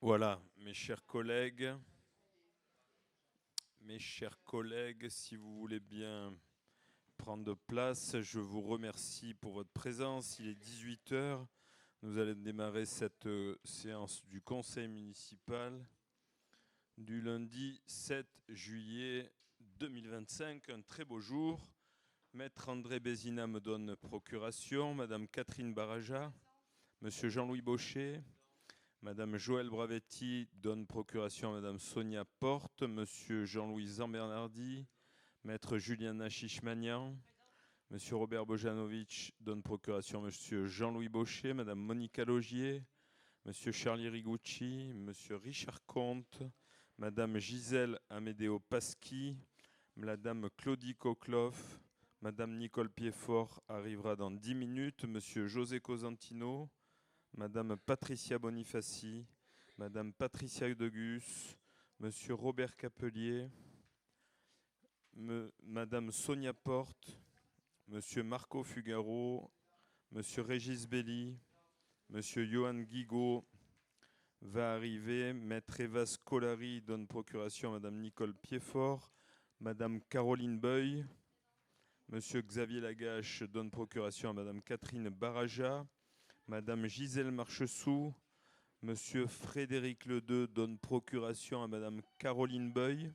Voilà, mes chers collègues, si vous voulez bien prendre place, je vous remercie pour votre présence. Il est 18 heures. Nous allons démarrer cette séance du Conseil municipal du lundi 7 juillet 2025. Un très beau jour. Maître André Bézina me donne procuration. Madame Catherine Baraja, Monsieur Jean-Louis Baucher, Madame Joëlle Bravetti donne procuration à Madame Sonia Porte, Monsieur Jean-Louis Zambernardi, Maître Juliana Chichmanian, Monsieur Robert Bojanovic donne procuration à Monsieur Jean-Louis Baucher, Madame Monica Logier, Monsieur Charlie Rigucci, Monsieur Richard Comte, Madame Gisèle Amédéo Pasqui, Madame Claudie Cockloff, Madame Nicole Piedfort arrivera dans 10 minutes, Monsieur José Cosentino, Madame Patricia Bonifaci, Madame Patricia Udegus, Monsieur Robert Capelier, Madame Sonia Porte, Monsieur Marco Fugaro, Monsieur Régis Belli, Monsieur Johan Guigaud va arriver, Maître Eva Scolari donne procuration à Madame Nicole Piedfort, Madame Caroline Beuil, Monsieur Xavier Lagache donne procuration à Madame Catherine Baraja, Madame Gisèle Marchessou, Monsieur Frédéric Ledeux donne procuration à Madame Caroline Beuil.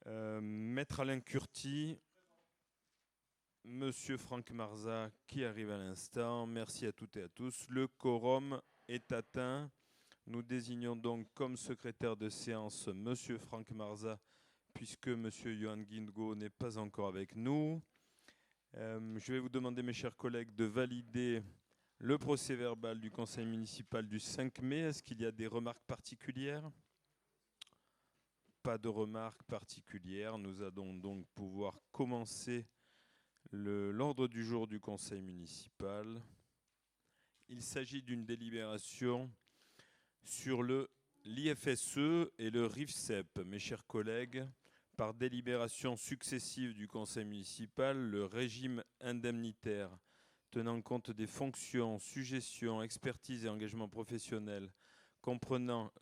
Maître Alain Curti, Monsieur Franck Marza qui arrive à l'instant. Merci à toutes et à tous. Le quorum est atteint. Nous désignons donc comme secrétaire de séance Monsieur Franck Marza puisque Monsieur Johan Guingo n'est pas encore avec nous. Je vais vous demander, mes chers collègues, de valider le procès-verbal du conseil municipal du 5 mai. Est-ce qu'il y a des remarques particulières ? Pas de remarques particulières. Nous allons donc pouvoir commencer l'ordre du jour du conseil municipal. Il s'agit d'une délibération sur l'IFSE et le RIFSEP. Mes chers collègues, par délibération successive du conseil municipal, le régime indemnitaire tenant compte des fonctions, suggestions, expertise et engagement professionnel, comprenant,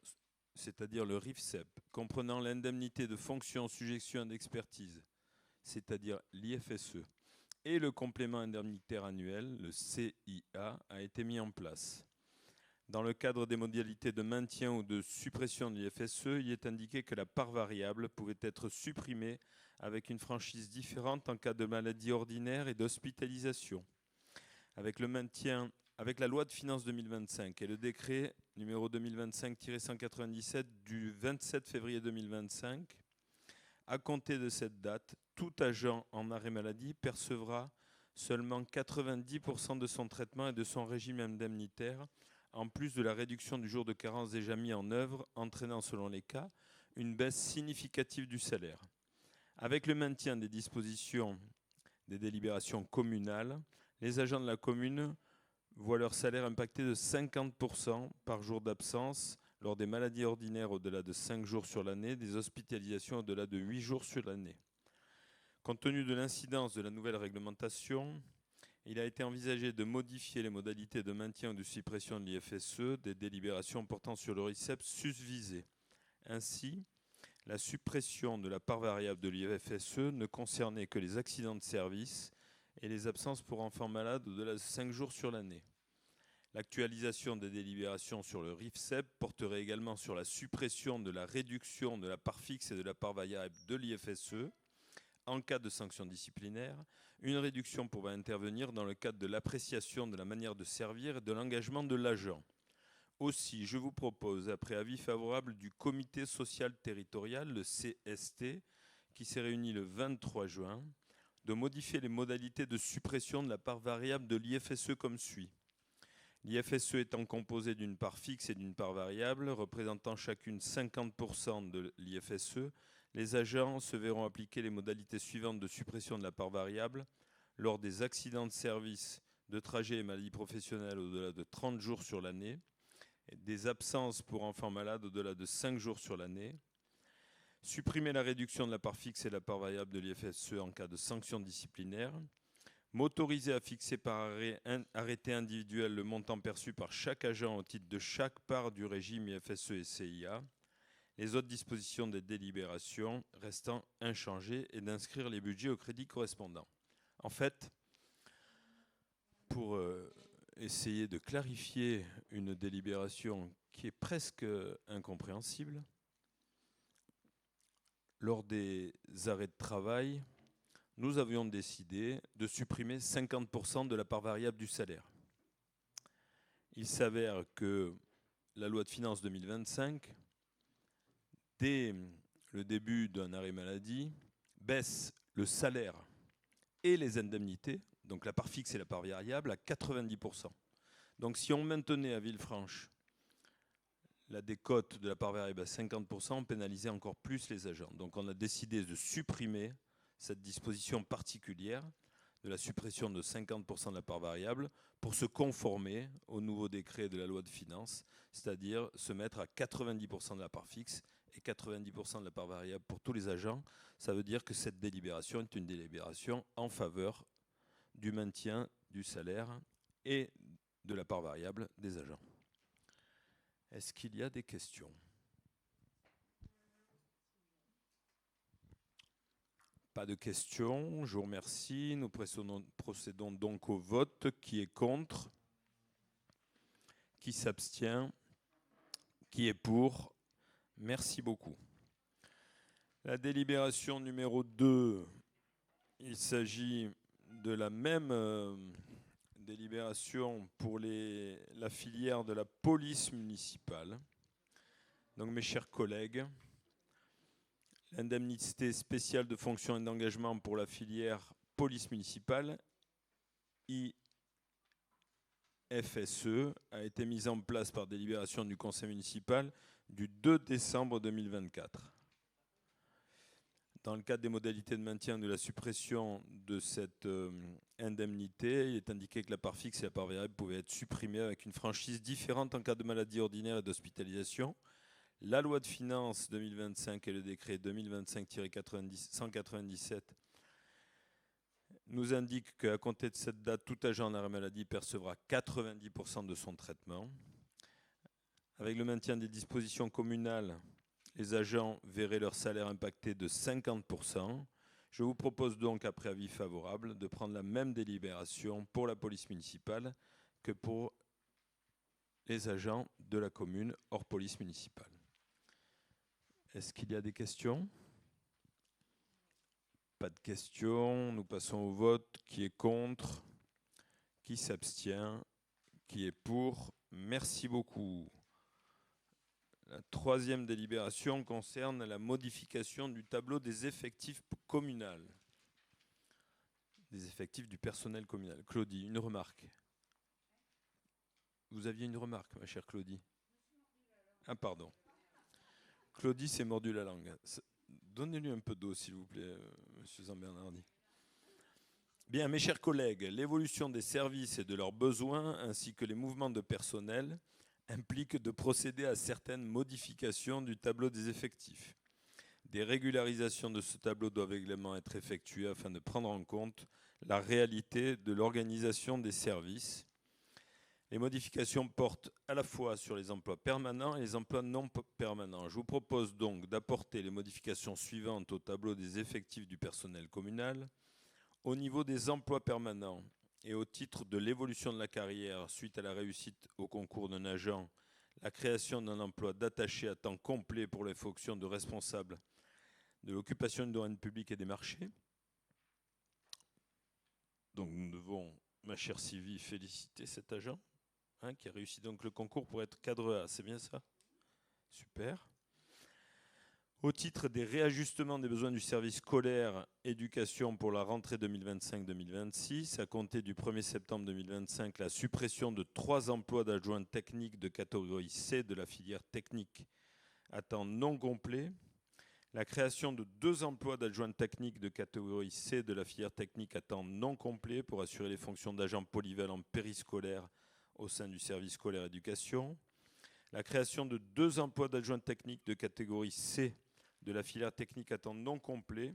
c'est-à-dire le RIFSEP, comprenant l'indemnité de fonction, suggestion et d'expertise, c'est-à-dire l'IFSE, et le complément indemnitaire annuel, le CIA, a été mis en place. Dans le cadre des modalités de maintien ou de suppression de l'IFSE, il est indiqué que la part variable pouvait être supprimée avec une franchise différente en cas de maladie ordinaire et d'hospitalisation. Avec la loi de finances 2025 et le décret numéro 2025-197 du 27 février 2025, à compter de cette date, tout agent en arrêt maladie percevra seulement 90% de son traitement et de son régime indemnitaire, en plus de la réduction du jour de carence déjà mis en œuvre, entraînant selon les cas une baisse significative du salaire. Avec le maintien des dispositions des délibérations communales, les agents de la commune voient leur salaire impacté de 50% par jour d'absence lors des maladies ordinaires au-delà de 5 jours sur l'année, des hospitalisations au-delà de 8 jours sur l'année. Compte tenu de l'incidence de la nouvelle réglementation, il a été envisagé de modifier les modalités de maintien ou de suppression de l'IFSE des délibérations portant sur le RICEP susvisé. Ainsi, la suppression de la part variable de l'IFSE ne concernait que les accidents de service et les absences pour enfants malades au-delà de 5 jours sur l'année. L'actualisation des délibérations sur le RIFSEP porterait également sur la suppression de la réduction de la part fixe et de la part variable de l'IFSE en cas de sanction disciplinaire. Une réduction pourra intervenir dans le cadre de l'appréciation de la manière de servir et de l'engagement de l'agent. Aussi, je vous propose, après avis favorable du comité social territorial, le CST, qui s'est réuni le 23 juin, de modifier les modalités de suppression de la part variable de l'IFSE comme suit. L'IFSE étant composé d'une part fixe et d'une part variable, représentant chacune 50% de l'IFSE, les agents se verront appliquer les modalités suivantes de suppression de la part variable lors des accidents de service, de trajet et maladies professionnelles au-delà de 30 jours sur l'année, des absences pour enfants malades au-delà de 5 jours sur l'année, supprimer la réduction de la part fixe et de la part variable de l'IFSE en cas de sanction disciplinaire, M'autoriser à fixer par arrêté individuel le montant perçu par chaque agent au titre de chaque part du régime IFSE et CIA, les autres dispositions des délibérations restant inchangées, et d'inscrire les budgets au crédit correspondant. En fait, pour essayer de clarifier une délibération qui est presque incompréhensible, lors des arrêts de travail, nous avions décidé de supprimer 50% de la part variable du salaire. Il s'avère que la loi de finances 2025, dès le début d'un arrêt maladie, baisse le salaire et les indemnités, donc la part fixe et la part variable, à 90%. Donc si on maintenait à Villefranche la décote de la part variable à 50%, on pénalisait encore plus les agents. Donc on a décidé de supprimer cette disposition particulière de la suppression de 50% de la part variable pour se conformer au nouveau décret de la loi de finances, c'est-à-dire se mettre à 90% de la part fixe et 90% de la part variable pour tous les agents. Ça veut dire que cette délibération est une délibération en faveur du maintien du salaire et de la part variable des agents. Est-ce qu'il y a des questions ? Pas de questions, je vous remercie. Nous procédons donc au vote. Qui est contre ? Qui s'abstient ? Qui est pour ? Merci beaucoup. La délibération numéro 2, il s'agit de la même délibération pour la filière de la police municipale. Donc mes chers collègues, l'indemnité spéciale de fonction et d'engagement pour la filière police municipale, IFSE, a été mise en place par délibération du conseil municipal du 2 décembre 2024. Dans le cadre des modalités de maintien de la suppression de cette indemnité, il est indiqué que la part fixe et la part variable pouvaient être supprimées avec une franchise différente en cas de maladie ordinaire et d'hospitalisation. La loi de finances 2025 et le décret 2025-197 nous indiquent qu'à compter de cette date, tout agent en arrêt maladie percevra 90% de son traitement. Avec le maintien des dispositions communales, les agents verraient leur salaire impacté de 50%. Je vous propose donc, après avis favorable, de prendre la même délibération pour la police municipale que pour les agents de la commune hors police municipale. Est-ce qu'il y a des questions ? Pas de questions. Nous passons au vote. Qui est contre ? Qui s'abstient ? Qui est pour ? Merci beaucoup. La troisième délibération concerne la modification du tableau des effectifs communaux. Des effectifs du personnel communal. Claudie, une remarque. Vous aviez une remarque, ma chère Claudie ? Ah, pardon. Claudie s'est mordu la langue. Donnez-lui un peu d'eau, s'il vous plaît, monsieur Zambernardi. Bien, mes chers collègues, l'évolution des services et de leurs besoins, ainsi que les mouvements de personnel, impliquent de procéder à certaines modifications du tableau des effectifs. Des régularisations de ce tableau doivent également être effectuées afin de prendre en compte la réalité de l'organisation des services. Les modifications portent à la fois sur les emplois permanents et les emplois non permanents. Je vous propose donc d'apporter les modifications suivantes au tableau des effectifs du personnel communal. Au niveau des emplois permanents et au titre de l'évolution de la carrière suite à la réussite au concours d'un agent, la création d'un emploi d'attaché à temps complet pour les fonctions de responsable de l'occupation du domaine public et des marchés. Donc nous devons, ma chère Sylvie, féliciter cet agent qui a réussi donc le concours pour être cadre A. C'est bien ça ? Super. Au titre des réajustements des besoins du service scolaire éducation pour la rentrée 2025-2026, à compter du 1er septembre 2025, la suppression de 3 emplois d'adjoints techniques de catégorie C de la filière technique à temps non complet, la création de 2 emplois d'adjoints techniques de catégorie C de la filière technique à temps non complet pour assurer les fonctions d'agents polyvalents périscolaires au sein du service scolaire éducation, la création de 2 emplois d'adjoints techniques de catégorie C de la filière technique à temps non complet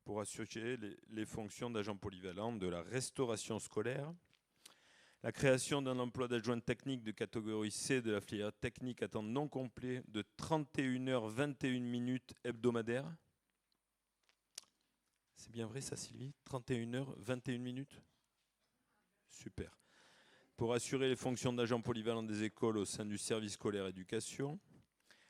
pour assurer les fonctions d'agent polyvalent de la restauration scolaire. La création d'un emploi d'adjoint technique de catégorie C de la filière technique à temps non complet de 31h21 hebdomadaires. C'est bien vrai ça, Sylvie? 31h21. Super. Pour assurer les fonctions d'agent polyvalent des écoles au sein du service scolaire éducation.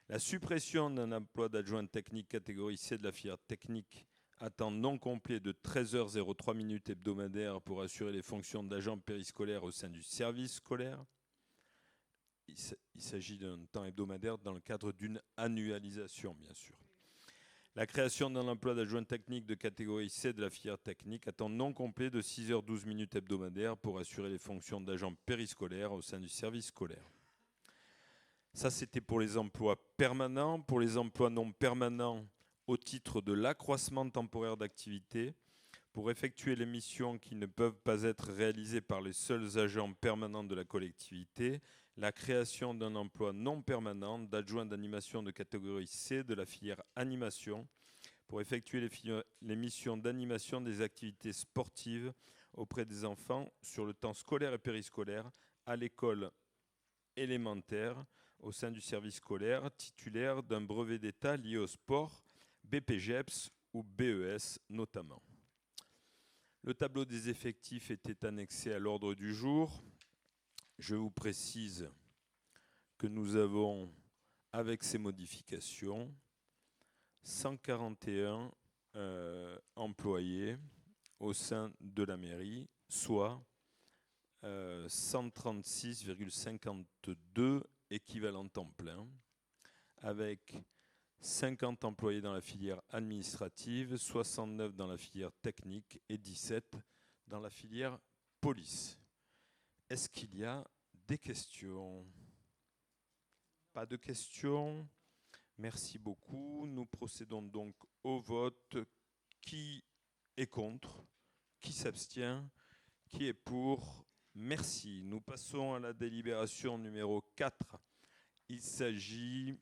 La suppression d'un emploi d'adjoint technique catégorie C de la filière technique à temps non complet de 13h03 hebdomadaires pour assurer les fonctions d'agent périscolaire au sein du service scolaire. Il s'agit d'un temps hebdomadaire dans le cadre d'une annualisation, bien sûr. La création d'un emploi d'adjoint technique de catégorie C de la filière technique à temps non complet de 6h12 hebdomadaires pour assurer les fonctions d'agent périscolaire au sein du service scolaire. Ça, c'était pour les emplois permanents. Pour les emplois non permanents, au titre de l'accroissement temporaire d'activité, pour effectuer les missions qui ne peuvent pas être réalisées par les seuls agents permanents de la collectivité, la création d'un emploi non permanent d'adjoint d'animation de catégorie C de la filière animation, pour effectuer les missions d'animation des activités sportives auprès des enfants sur le temps scolaire et périscolaire à l'école élémentaire, au sein du service scolaire, titulaire d'un brevet d'État lié au sport, BPGEPS ou BES notamment. Le tableau des effectifs était annexé à l'ordre du jour. Je vous précise que nous avons, avec ces modifications, 141 employés au sein de la mairie, soit 136,52 équivalents temps plein, avec 50 employés dans la filière administrative, 69 dans la filière technique et 17 dans la filière police. Est-ce qu'il y a des questions? Pas de questions? Merci beaucoup. Nous procédons donc au vote. Qui est contre? Qui s'abstient? Qui est pour? Merci. Nous passons à la délibération numéro 4. Il s'agit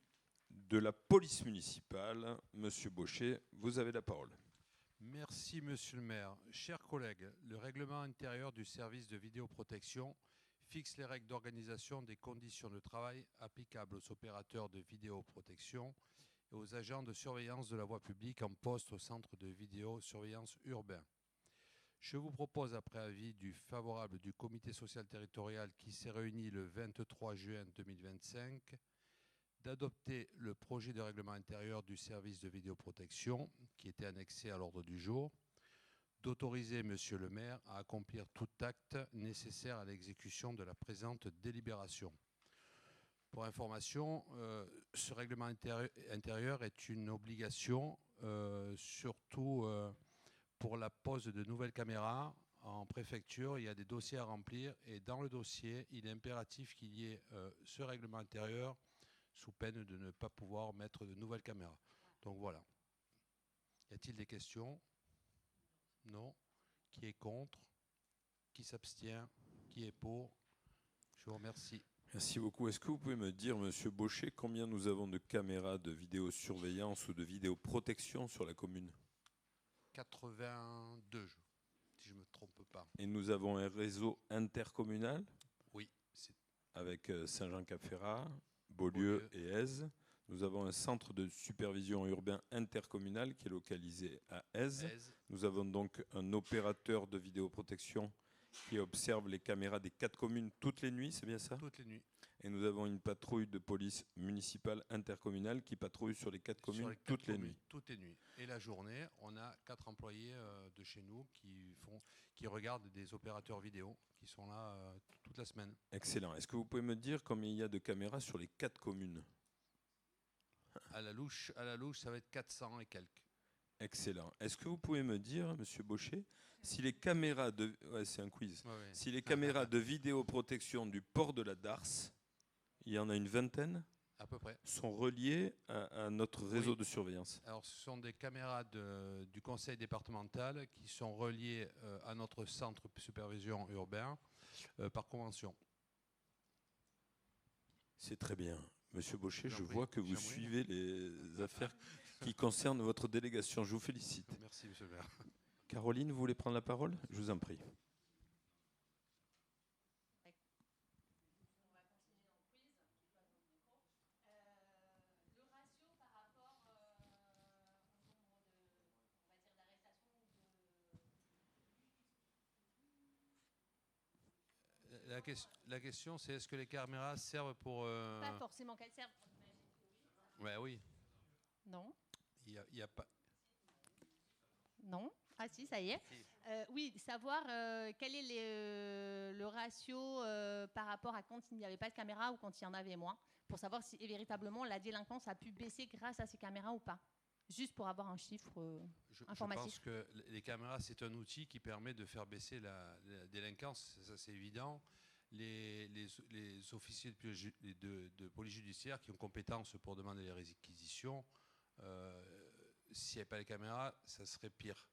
de la police municipale. Monsieur Baucher, vous avez la parole. Merci, monsieur le maire. Chers collègues, le règlement intérieur du service de vidéoprotection fixe les règles d'organisation des conditions de travail applicables aux opérateurs de vidéoprotection et aux agents de surveillance de la voie publique en poste au centre de vidéosurveillance urbain. Je vous propose, après avis favorable du comité social territorial qui s'est réuni le 23 juin 2025, d'adopter le projet de règlement intérieur du service de vidéoprotection qui était annexé à l'ordre du jour, d'autoriser monsieur le maire à accomplir tout acte nécessaire à l'exécution de la présente délibération. Pour information, ce règlement intérieur est une obligation, surtout pour la pose de nouvelles caméras en préfecture. Il y a des dossiers à remplir et dans le dossier, il est impératif qu'il y ait ce règlement intérieur sous peine de ne pas pouvoir mettre de nouvelles caméras. Donc voilà. Y a-t-il des questions? Non. Qui est contre? Qui s'abstient? Qui est pour? Je vous remercie. Merci beaucoup. Est-ce que vous pouvez me dire, monsieur Baucher, combien nous avons de caméras de vidéosurveillance ou de vidéoprotection sur la commune? 82, si je ne me trompe pas. Et nous avons un réseau intercommunal? Oui. Avec Saint-Jean-Cap-Ferrat, Beaulieu et Èze. Nous avons un centre de supervision urbain intercommunal qui est localisé à Èze. Nous avons donc un opérateur de vidéoprotection qui observe les caméras des 4 communes toutes les nuits, c'est bien ça? Toutes les nuits. Et nous avons une patrouille de police municipale intercommunale qui patrouille sur les 4 communes toutes les nuits. Toutes les nuits. Et la journée, on a 4 employés de chez nous qui regardent des opérateurs vidéo qui sont là toute la semaine. Excellent. Est-ce que vous pouvez me dire combien il y a de caméras sur les 4 communes? À la louche, ça va être 400 et quelques. Excellent. Est-ce que vous pouvez me dire, monsieur Baucher, si les caméras de... Ouais, c'est un quiz. Ouais. Si les caméras de vidéoprotection du port de la Darse, il y en a une vingtaine, à peu près, sont reliées à notre réseau de surveillance? Alors, ce sont des caméras du conseil départemental qui sont reliées à notre centre de supervision urbain par convention. C'est très bien. Monsieur Baucher, je vois que vous suivez les affaires qui concerne votre délégation. Je vous félicite. Merci, monsieur le maire. Caroline, vous voulez prendre la parole? Je vous en prie. La question, c'est est-ce que les caméras servent pour... Pas forcément qu'elles servent. Ouais, oui. Non. Il y a pas... Non. Ah si, ça y est. Oui, savoir quel est le ratio par rapport à quand il n'y avait pas de caméra ou quand il y en avait moins, pour savoir si véritablement la délinquance a pu baisser grâce à ces caméras ou pas. Juste pour avoir un chiffre informatif. Je pense que les caméras, c'est un outil qui permet de faire baisser la délinquance, ça c'est évident. Les officiers de police judiciaire qui ont compétence pour demander les réquisitions, s'il n'y avait pas les caméras, ça serait pire.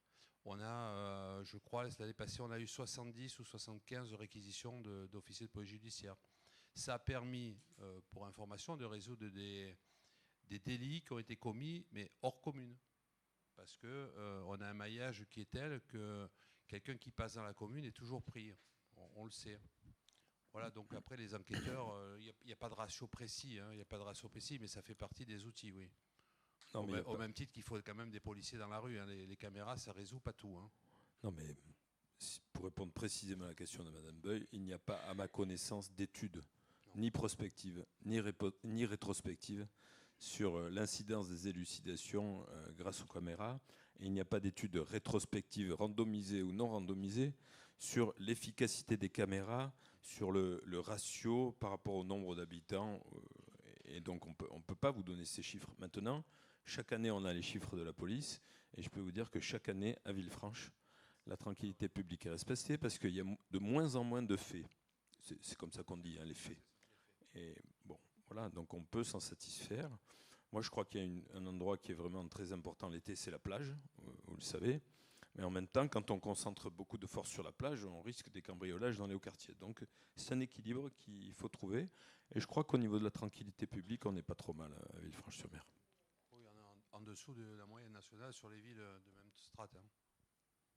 On a, je crois, l'année passée, on a eu 70 ou 75 réquisitions d'officiers de police judiciaire. Ça a permis, pour information, de résoudre des délits qui ont été commis, mais hors commune. Parce qu'on a un maillage qui est tel que quelqu'un qui passe dans la commune est toujours pris. On le sait. Voilà, donc après, les enquêteurs, il n'y a pas de ratio précis, hein, il n'y a pas de ratio précis, mais ça fait partie des outils, oui. Non, au même titre qu'il faut quand même des policiers dans la rue. Hein, les caméras, ça ne résout pas tout. Hein. Non, mais pour répondre précisément à la question de Mme Beuil, il n'y a pas, à ma connaissance, d'études, ni prospectives, ni rétrospectives, sur l'incidence des élucidations grâce aux caméras. Et il n'y a pas d'études rétrospectives, randomisées ou non randomisées, sur l'efficacité des caméras, sur le ratio par rapport au nombre d'habitants. Et donc, on ne peut pas vous donner ces chiffres. Maintenant, chaque année, on a les chiffres de la police. Et je peux vous dire que chaque année, à Villefranche, la tranquillité publique est respectée parce qu'il y a de moins en moins de faits. C'est comme ça qu'on dit, hein, les faits. Et bon, voilà, donc on peut s'en satisfaire. Moi, je crois qu'il y a un endroit qui est vraiment très important l'été, c'est la plage, vous le savez. Mais en même temps, quand on concentre beaucoup de force sur la plage, on risque des cambriolages dans les hauts quartiers. Donc, c'est un équilibre qu'il faut trouver. Et je crois qu'au niveau de la tranquillité publique, on n'est pas trop mal à Villefranche-sur-Mer. Oui, on est en dessous de la moyenne nationale sur les villes de même strate. Hein.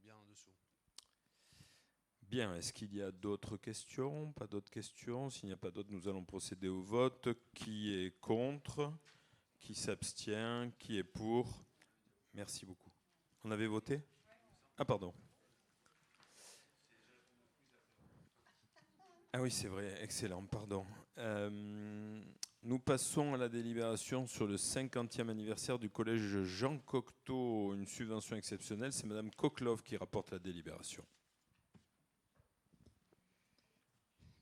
Bien en dessous. Bien, est-ce qu'il y a d'autres questions? Pas d'autres questions? S'il n'y a pas d'autres, nous allons procéder au vote. Qui est contre? Qui s'abstient? Qui est pour? Merci beaucoup. On avait voté? Ah, pardon. Ah oui, c'est vrai, excellent, pardon. Nous passons à la délibération sur le 50e anniversaire du collège Jean Cocteau, une subvention exceptionnelle. C'est Madame Coquelove qui rapporte la délibération.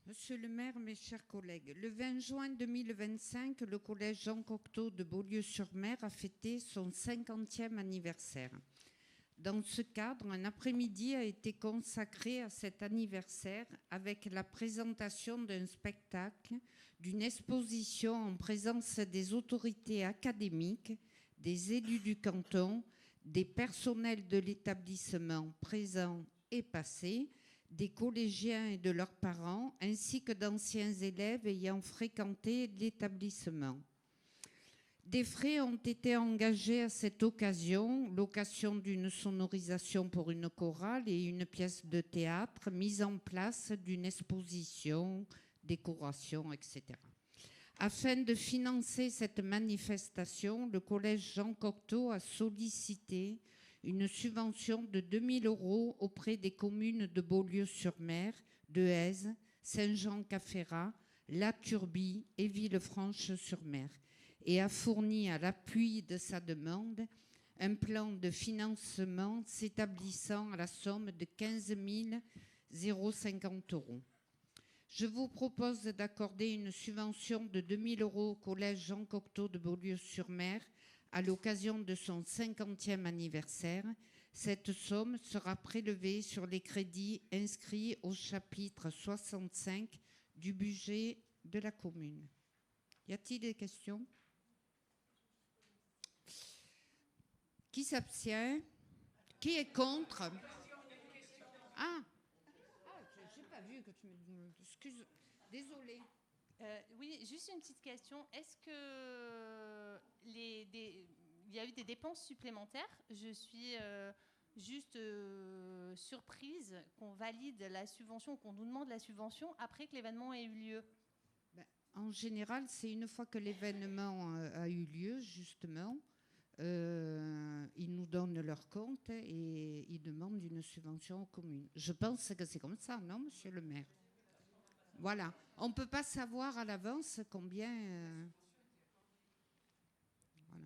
Monsieur le maire, mes chers collègues, le 20 juin 2025, le collège Jean Cocteau de Beaulieu-sur-Mer a fêté son 50e anniversaire. Dans ce cadre, un après-midi a été consacré à cet anniversaire avec la présentation d'un spectacle, d'une exposition en présence des autorités académiques, des élus du canton, des personnels de l'établissement présents et passés, des collégiens et de leurs parents, ainsi que d'anciens élèves ayant fréquenté l'établissement. Des frais ont été engagés à cette occasion, location d'une sonorisation pour une chorale et une pièce de théâtre, mise en place d'une exposition, décoration, etc. Afin de financer cette manifestation, le collège Jean Cocteau a sollicité une subvention de 2 000 € auprès des communes de Beaulieu-sur-Mer, de Èze, Saint-Jean-Cap-Ferrat, La Turbie et Villefranche-sur-Mer, et a fourni à l'appui de sa demande un plan de financement s'établissant à la somme de 15 050 €. Je vous propose d'accorder une subvention de 2 000 € au collège Jean Cocteau de Beaulieu-sur-Mer à l'occasion de son 50e anniversaire. Cette somme sera prélevée sur les crédits inscrits au chapitre 65 du budget de la commune. Y a-t-il des questions ? Qui s'abstient? Qui est contre? Ah, je n'ai pas vu que tu me... Excuse, désolée. Oui, juste une petite question. Est-ce que il y a eu des dépenses supplémentaires. Je suis juste surprise qu'on valide la subvention, qu'on nous demande la subvention après que l'événement ait eu lieu. En général, c'est une fois que l'événement a eu lieu, justement, ils nous donnent leur compte et ils demandent une subvention aux communes. Je pense que c'est comme ça, non, monsieur le maire? Voilà. On ne peut pas savoir à l'avance combien... voilà.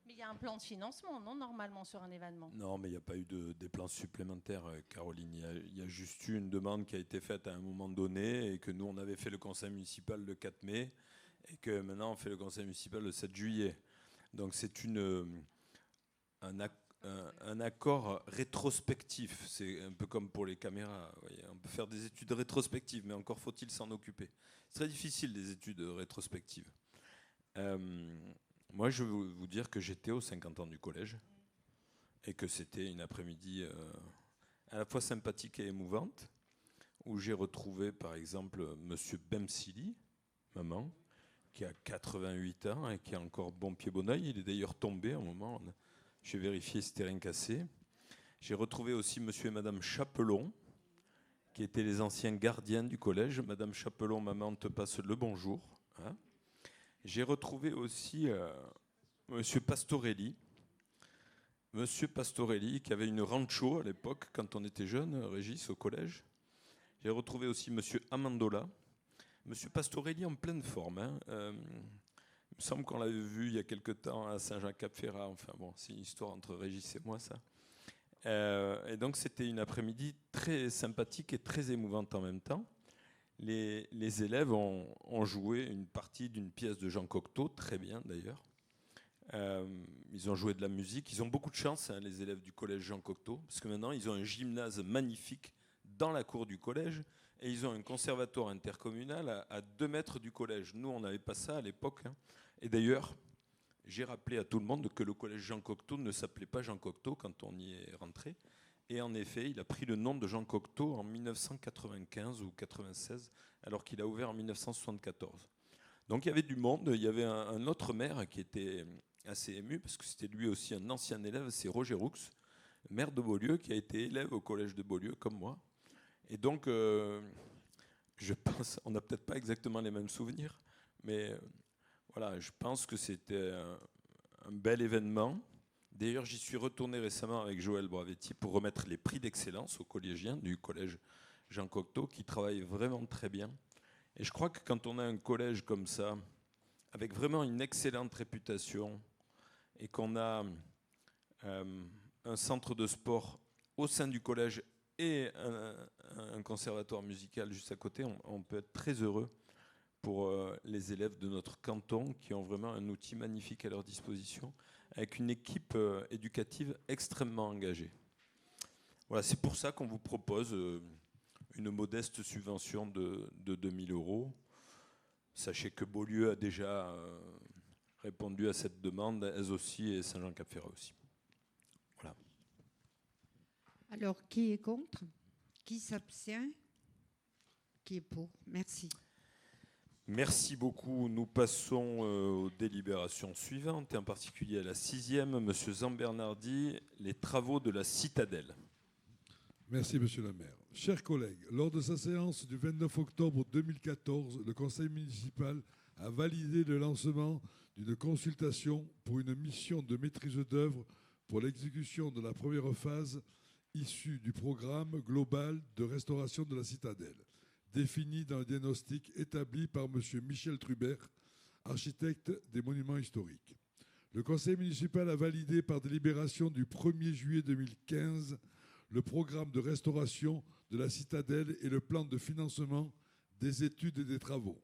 Mais il y a un plan de financement, non, normalement, sur un événement? Non, mais il n'y a pas eu des plans supplémentaires, Caroline. Il y a juste eu une demande qui a été faite à un moment donné et que nous, on avait fait le conseil municipal le 4 mai et que maintenant, on fait le conseil municipal le 7 juillet. Donc, c'est un accord rétrospectif. C'est un peu comme pour les caméras. Vous voyez, on peut faire des études rétrospectives, mais encore faut-il s'en occuper. C'est très difficile, des études rétrospectives. Moi, je veux vous dire que j'étais aux 50 ans du collège et que c'était une après-midi à la fois sympathique et émouvante, où j'ai retrouvé, par exemple, monsieur Bemsili, maman, qui a 88 ans et qui a encore bon pied bon oeil. Il est d'ailleurs tombé à un moment. J'ai vérifié, c'était rien cassé. J'ai retrouvé aussi monsieur et madame Chapelon, qui étaient les anciens gardiens du collège. Madame Chapelon, maman, te passe le bonjour. Hein. J'ai retrouvé aussi monsieur Pastorelli. Monsieur Pastorelli, qui avait une rancho à l'époque, quand on était jeune, Régis, au collège. J'ai retrouvé aussi monsieur Amandola. Monsieur Pastorelli en pleine forme. Hein. Il me semble qu'on l'avait vu il y a quelque temps à Saint-Jean-Cap-Ferrat. Enfin bon, c'est une histoire entre Régis et moi, ça. Et donc, c'était une après-midi très sympathique et très émouvante en même temps. Les élèves ont joué une partie d'une pièce de Jean Cocteau, très bien d'ailleurs. Ils ont joué de la musique. Ils ont beaucoup de chance, hein, les élèves du collège Jean Cocteau, parce que maintenant, ils ont un gymnase magnifique dans la cour du collège et ils ont un conservatoire intercommunal à 2 mètres du collège. Nous, on n'avait pas ça à l'époque. Hein. Et d'ailleurs, j'ai rappelé à tout le monde que le collège Jean Cocteau ne s'appelait pas Jean Cocteau quand on y est rentré. Et en effet, il a pris le nom de Jean Cocteau en 1995 ou 96, alors qu'il a ouvert en 1974. Donc il y avait du monde. Il y avait un autre maire qui était assez ému, parce que c'était lui aussi un ancien élève, c'est Roger Roux, maire de Beaulieu, qui a été élève au collège de Beaulieu, comme moi. Et donc, je pense, on n'a peut-être pas exactement les mêmes souvenirs, mais voilà, je pense que c'était un bel événement. D'ailleurs, j'y suis retourné récemment avec Joël Bravetti pour remettre les prix d'excellence aux collégiens du collège Jean Cocteau, qui travaillent vraiment très bien. Et je crois que quand on a un collège comme ça, avec vraiment une excellente réputation, et qu'on a un centre de sport au sein du collège et un conservatoire musical juste à côté, on peut être très heureux pour les élèves de notre canton qui ont vraiment un outil magnifique à leur disposition, avec une équipe éducative extrêmement engagée. Voilà, c'est pour ça qu'on vous propose une modeste subvention de 2 000 €. Sachez que Beaulieu a déjà répondu à cette demande, elles aussi, et Saint-Jean-Cap-Ferrat aussi. Voilà. Alors, qui est contre? Qui s'abstient? Qui est pour? Merci. Merci beaucoup. Nous passons aux délibérations suivantes, et en particulier à la 6e. Monsieur Zambernardi, les travaux de la citadelle. Merci, monsieur le maire. Chers collègues, lors de sa séance du 29 octobre 2014, le conseil municipal a validé le lancement d'une consultation pour une mission de maîtrise d'œuvre pour l'exécution de la première phase issue du programme global de restauration de la citadelle, défini dans le diagnostic établi par M. Michel Trubert, architecte des monuments historiques. Le conseil municipal a validé par délibération du 1er juillet 2015 le programme de restauration de la citadelle et le plan de financement des études et des travaux.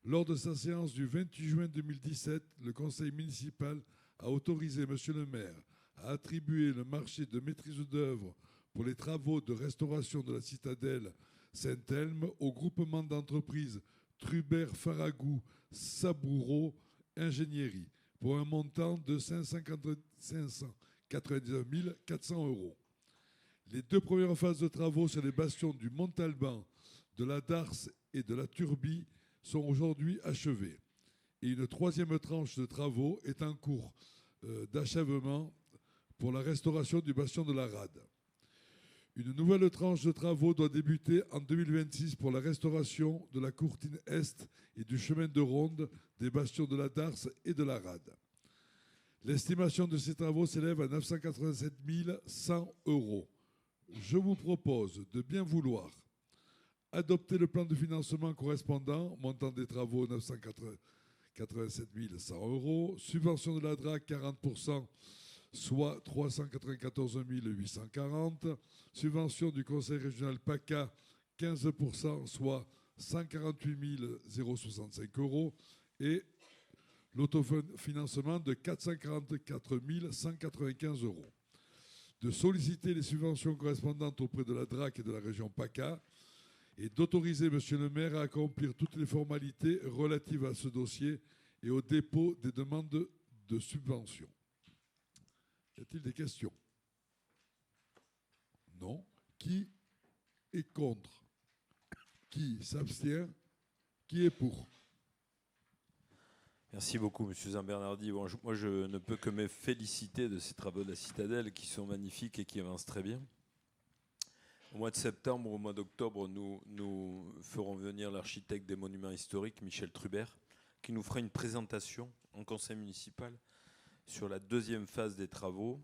Lors de sa séance du 28 juin 2017, le conseil municipal a autorisé M. le maire à attribuer le marché de maîtrise d'œuvre pour les travaux de restauration de la citadelle Saint-Elme au groupement d'entreprises Trubert-Faragou Saboureau Ingénierie pour un montant de 599 400 €. Les 2 premières phases de travaux sur les bastions du Montalban, de la Darse et de la Turbie sont aujourd'hui achevées. Et une 3e tranche de travaux est en cours d'achèvement pour la restauration du bastion de la Rade. Une nouvelle tranche de travaux doit débuter en 2026 pour la restauration de la courtine Est et du chemin de ronde des bastions de la Darse et de la Rade. L'estimation de ces travaux s'élève à 987 100 €. Je vous propose de bien vouloir adopter le plan de financement correspondant, montant des travaux 987 100 €, subvention de la DRAC 40%, soit 394 840, subvention du Conseil régional PACA 15%, soit 148 065 € et l'autofinancement de 444 195 €. De solliciter les subventions correspondantes auprès de la DRAC et de la région PACA et d'autoriser Monsieur le maire à accomplir toutes les formalités relatives à ce dossier et au dépôt des demandes de subvention. Y a-t-il des questions? Non. Qui est contre? Qui s'abstient? Qui est pour? Merci beaucoup, M. Zambernardi. Bon, moi, je ne peux que me féliciter de ces travaux de la Citadelle qui sont magnifiques et qui avancent très bien. Au mois de septembre, au mois d'octobre, nous ferons venir l'architecte des monuments historiques, Michel Trubert, qui nous fera une présentation en conseil municipal sur la deuxième phase des travaux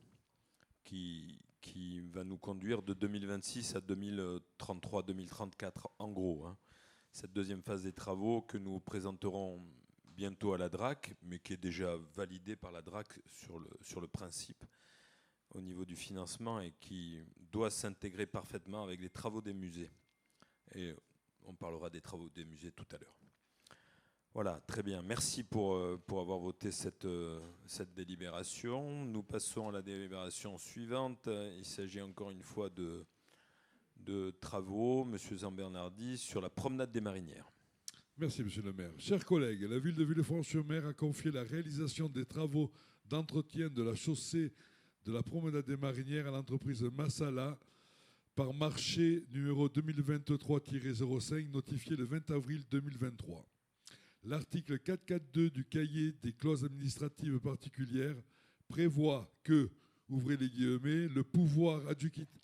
qui va nous conduire de 2026 à 2033-2034 en gros. Cette deuxième phase des travaux que nous présenterons bientôt à la DRAC, mais qui est déjà validée par la DRAC sur le principe au niveau du financement et qui doit s'intégrer parfaitement avec les travaux des musées. Et on parlera des travaux des musées tout à l'heure. Voilà, très bien. Merci pour avoir voté cette délibération. Nous passons à la délibération suivante. Il s'agit encore une fois de travaux, Monsieur Zambernardi, sur la promenade des Marinières. Merci, Monsieur le maire. Chers collègues, la ville de Villefranche-sur-Mer a confié la réalisation des travaux d'entretien de la chaussée de la promenade des Marinières à l'entreprise Massala par marché numéro 2023-05 notifié le 20 avril 2023. L'article 442 du cahier des clauses administratives particulières prévoit que, ouvrez les guillemets, le pouvoir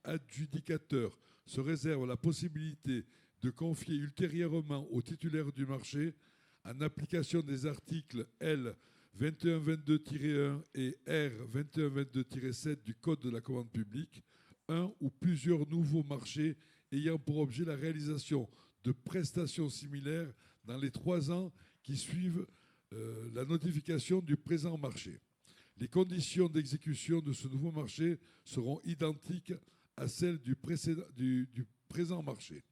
adjudicateur se réserve la possibilité de confier ultérieurement au titulaire du marché, en application des articles L. 2122-1 et R. 2122-7 du Code de la commande publique, un ou plusieurs nouveaux marchés ayant pour objet la réalisation de prestations similaires dans les 3 ans qui suivent la notification du présent marché. Les conditions d'exécution de ce nouveau marché seront identiques à celles du présent marché.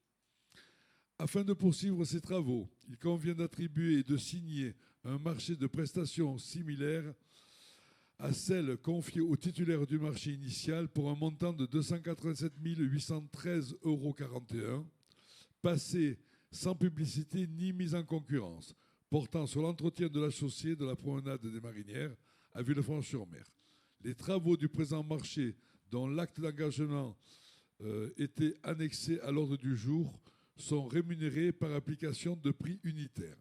Afin de poursuivre ces travaux, il convient d'attribuer et de signer un marché de prestations similaires à celle confiée au titulaire du marché initial pour un montant de 287 813,41 €, passé sans publicité ni mise en concurrence, portant sur l'entretien de la chaussée de la promenade des Marinières à Villefranche-sur-Mer. Les travaux du présent marché, dont l'acte d'engagement était annexé à l'ordre du jour, sont rémunérés par application de prix unitaires.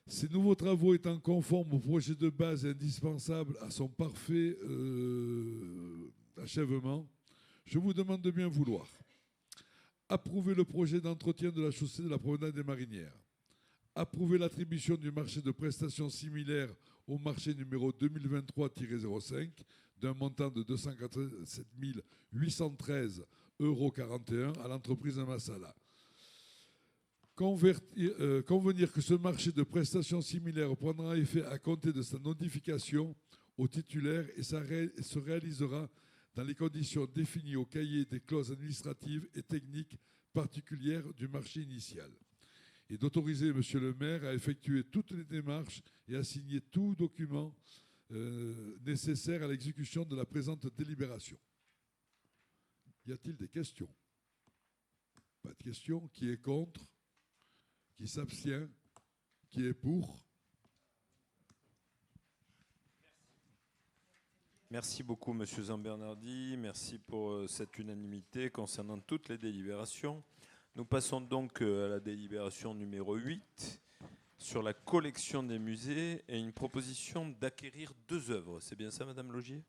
Ces nouveaux travaux étant conformes au projet de base et indispensables à son parfait achèvement, je vous demande de bien vouloir approuver le projet d'entretien de la chaussée de la promenade des Marinières, approuver l'attribution du marché de prestations similaires au marché numéro 2023-05 d'un montant de 287 813,41 € à l'entreprise Massala. Convenir que ce marché de prestations similaires prendra effet à compter de sa notification au titulaire et se réalisera dans les conditions définies au cahier des clauses administratives et techniques particulières du marché initial. Et d'autoriser Monsieur le maire à effectuer toutes les démarches et à signer tout document nécessaire à l'exécution de la présente délibération. Y a-t-il des questions? Pas de questions. Qui est contre? Qui s'abstient? Qui est pour? Merci beaucoup, Monsieur Zambernardi. Merci pour cette unanimité concernant toutes les délibérations. Nous passons donc à la délibération numéro 8 sur la collection des musées et une proposition d'acquérir 2 œuvres. C'est bien ça, Madame Logier?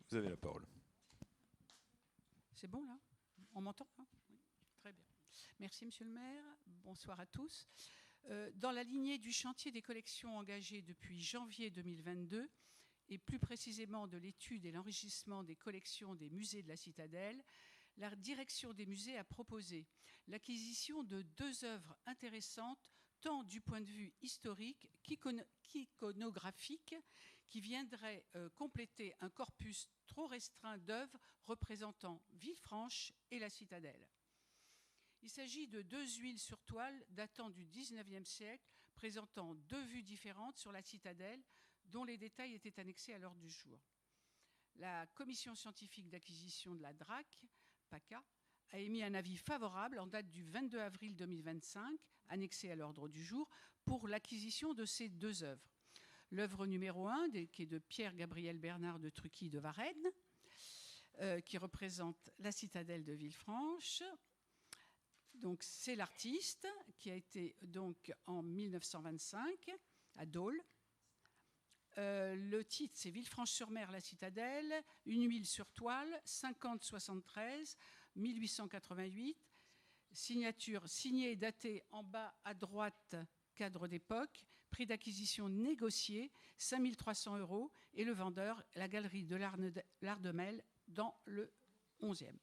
Vous avez la parole. C'est bon là? On m'entend là? Oui. Très bien. Merci Monsieur le maire. Bonsoir à tous. Dans la lignée du chantier des collections engagé depuis janvier 2022 et plus précisément de l'étude et l'enrichissement des collections des musées de la Citadelle, la direction des musées a proposé l'acquisition de 2 œuvres intéressantes tant du point de vue historique qu'iconographique qui viendraient compléter un corpus trop restreint d'œuvres représentant Villefranche et la Citadelle. Il s'agit de 2 huiles sur toile datant du XIXe siècle, présentant 2 vues différentes sur la Citadelle, dont les détails étaient annexés à l'ordre du jour. La commission scientifique d'acquisition de la DRAC, PACA, a émis un avis favorable en date du 22 avril 2025, annexé à l'ordre du jour, pour l'acquisition de ces 2 œuvres. L'œuvre numéro 1, qui est de Pierre-Gabriel Bernard de Truquilly de Varennes, qui représente la Citadelle de Villefranche. Donc, c'est l'artiste qui a été donc en 1925 à Dole. Le titre, c'est Villefranche-sur-Mer, la Citadelle, une huile sur toile, 50-73, 1888. Signature signée et datée en bas à droite, cadre d'époque, prix d'acquisition négocié, 5 300 €, et le vendeur, la galerie de l'Ardemel, dans le 11e.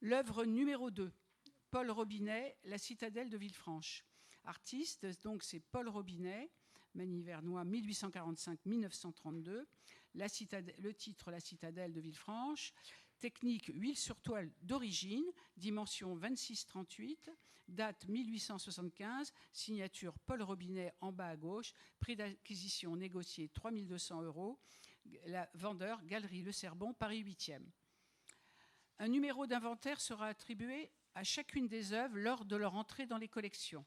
L'œuvre numéro 2, Paul Robinet, La Citadelle de Villefranche. Artiste, donc c'est Paul Robinet, Magny-Vernois, 1845-1932. Le titre, La Citadelle de Villefranche. Technique, huile sur toile d'origine, dimension 26-38, date 1875, signature Paul Robinet en bas à gauche, prix d'acquisition négocié 3 200 €, vendeur, Galerie Le Cerbon, Paris 8e. Un numéro d'inventaire sera attribué à chacune des œuvres lors de leur entrée dans les collections.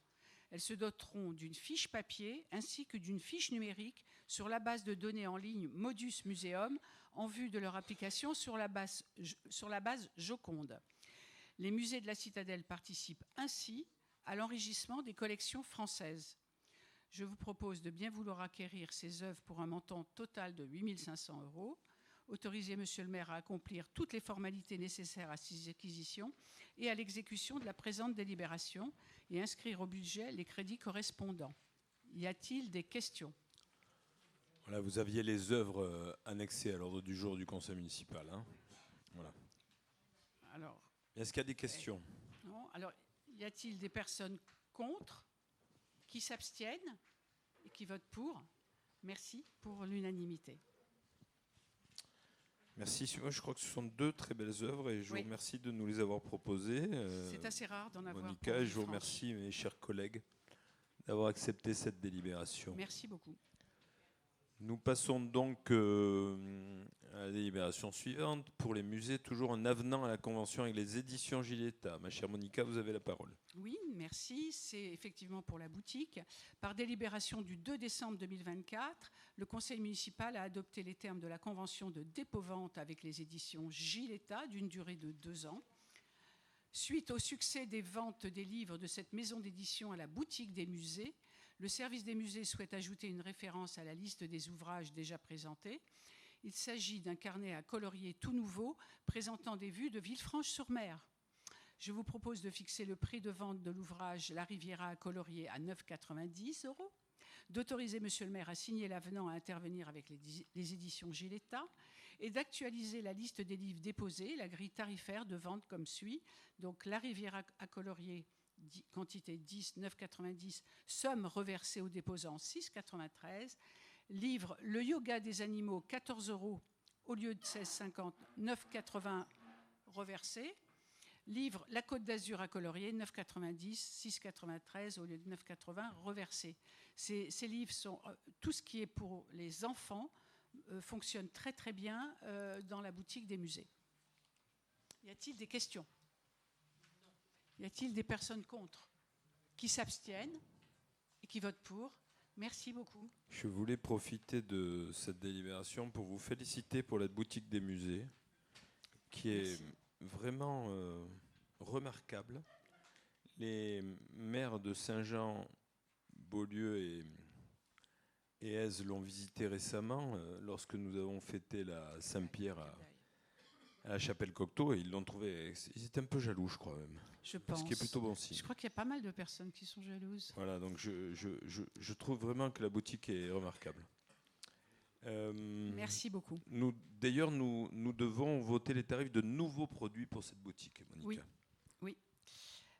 Elles se doteront d'une fiche papier ainsi que d'une fiche numérique sur la base de données en ligne Modus Museum en vue de leur application sur la base Joconde. Les musées de la Citadelle participent ainsi à l'enrichissement des collections françaises. Je vous propose de bien vouloir acquérir ces œuvres pour un montant total de 8 500 €. Autorisez Monsieur le maire à accomplir toutes les formalités nécessaires à ces acquisitions et à l'exécution de la présente délibération et inscrire au budget les crédits correspondants. Y a-t-il des questions? Voilà, vous aviez les œuvres annexées à l'ordre du jour du conseil municipal. Hein. Voilà. Alors, est-ce qu'il y a des questions? Non. Alors, y a-t-il des personnes contre, qui s'abstiennent et qui votent pour? Merci pour l'unanimité. Merci. Moi, je crois que ce sont 2 très belles œuvres et je vous remercie de nous les avoir proposées. C'est assez rare d'en avoir. Monica, et je vous remercie, mes chers collègues, d'avoir accepté cette délibération. Merci beaucoup. Nous passons donc à la délibération suivante. Pour les musées, toujours un avenant à la convention avec les éditions Giletta. Ma chère Monica, vous avez la parole. Oui, merci. C'est effectivement pour la boutique. Par délibération du 2 décembre 2024, le conseil municipal a adopté les termes de la convention de dépôt-vente avec les éditions Giletta d'une durée de 2 ans. Suite au succès des ventes des livres de cette maison d'édition à la boutique des musées, le service des musées souhaite ajouter une référence à la liste des ouvrages déjà présentés. Il s'agit d'un carnet à colorier tout nouveau présentant des vues de Villefranche-sur-Mer. Je vous propose de fixer le prix de vente de l'ouvrage La Riviera à colorier à 9,90 €, d'autoriser Monsieur le maire à signer l'avenant à intervenir avec les éditions Giletta et d'actualiser la liste des livres déposés, la grille tarifaire de vente comme suit. Donc La Riviera à colorier, quantité 10, 9,90, somme reversée aux déposants 6,93. Livre Le Yoga des animaux, 14 € au lieu de 16,50, 9,80 reversé. Livre La Côte d'Azur à colorier, 9,90, 6,93 au lieu de 9,80 reversé. Ces livres sont tout ce qui est pour les enfants fonctionne très très bien dans la boutique des musées. Y a-t-il des questions? Y a-t-il des personnes contre, qui s'abstiennent et qui votent pour? Merci beaucoup. Je voulais profiter de cette délibération pour vous féliciter pour la boutique des musées, qui est vraiment remarquable. Les maires de Saint-Jean Beaulieu et Aise l'ont visité récemment lorsque nous avons fêté la Saint-Pierre à la chapelle Cocteau, et ils l'ont trouvé. Ils étaient un peu jaloux, je crois même. Je pense. Ce qui est plutôt bon signe. Je crois qu'il y a pas mal de personnes qui sont jalouses. Voilà, donc je trouve vraiment que la boutique est remarquable. Merci beaucoup. D'ailleurs, nous devons voter les tarifs de nouveaux produits pour cette boutique, Monica. Oui.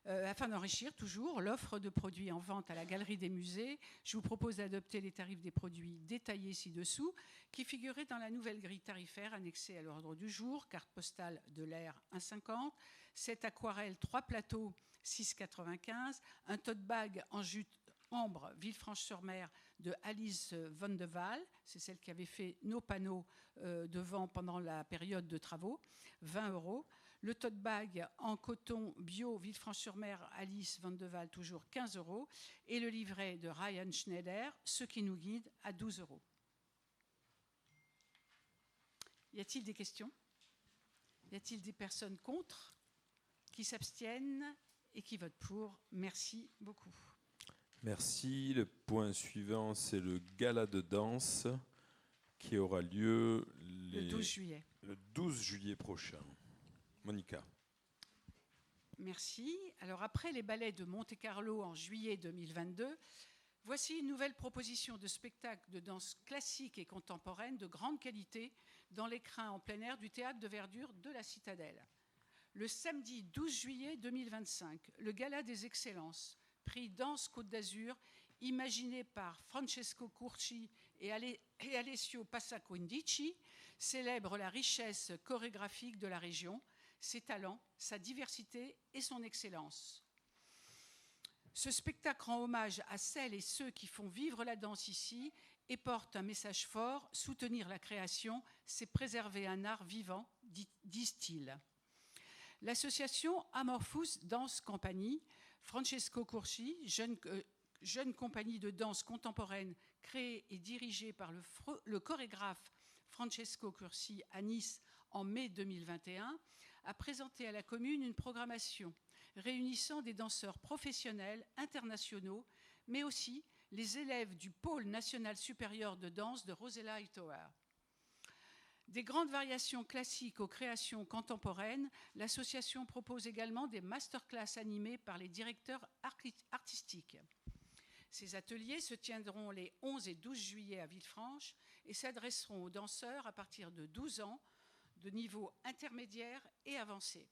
Afin d'enrichir toujours l'offre de produits en vente à la Galerie des Musées, je vous propose d'adopter les tarifs des produits détaillés ci-dessous, qui figuraient dans la nouvelle grille tarifaire annexée à l'ordre du jour: carte postale de l'air 1,50, 7 aquarelles, 3 plateaux 6,95, un tote bag en jute ambre Villefranche-sur-Mer de Alice Van de Waal, c'est celle qui avait fait nos panneaux devant pendant la période de travaux, 20 €. Le tote bag en coton bio Villefranche-sur-Mer, Alice Van de Waal, toujours 15 €. Et le livret de Ryan Schneider, Ce qui nous guide, à 12 €. Y a-t-il des questions? Y a-t-il des personnes contre, qui s'abstiennent et qui votent pour? Merci beaucoup. Merci. Le point suivant, c'est le gala de danse qui aura lieu Le 12 juillet. Le 12 juillet prochain. Monica. Merci. Alors, après les ballets de Monte-Carlo en juillet 2022, voici une nouvelle proposition de spectacle de danse classique et contemporaine de grande qualité dans l'écrin en plein air du Théâtre de Verdure de la Citadelle. Le samedi 12 juillet 2025, le Gala des Excellences, prix Danse Côte d'Azur, imaginé par Francesco Curci et Alessio Passaquindici, célèbre la richesse chorégraphique de la région, ses talents, sa diversité et son excellence. Ce spectacle rend hommage à celles et ceux qui font vivre la danse ici et porte un message fort: soutenir la création, c'est préserver un art vivant, disent-ils. L'association Amorphous Dance Company, Francesco Curci, jeune compagnie de danse contemporaine créée et dirigée par le chorégraphe Francesco Curci à Nice en mai 2021, a présenté à la commune une programmation réunissant des danseurs professionnels internationaux, mais aussi les élèves du pôle national supérieur de danse de Rosella Hightower. Des grandes variations classiques aux créations contemporaines, l'association propose également des masterclass animés par les directeurs artistiques. Ces ateliers se tiendront les 11 et 12 juillet à Villefranche et s'adresseront aux danseurs à partir de 12 ans, de niveau intermédiaire et avancé.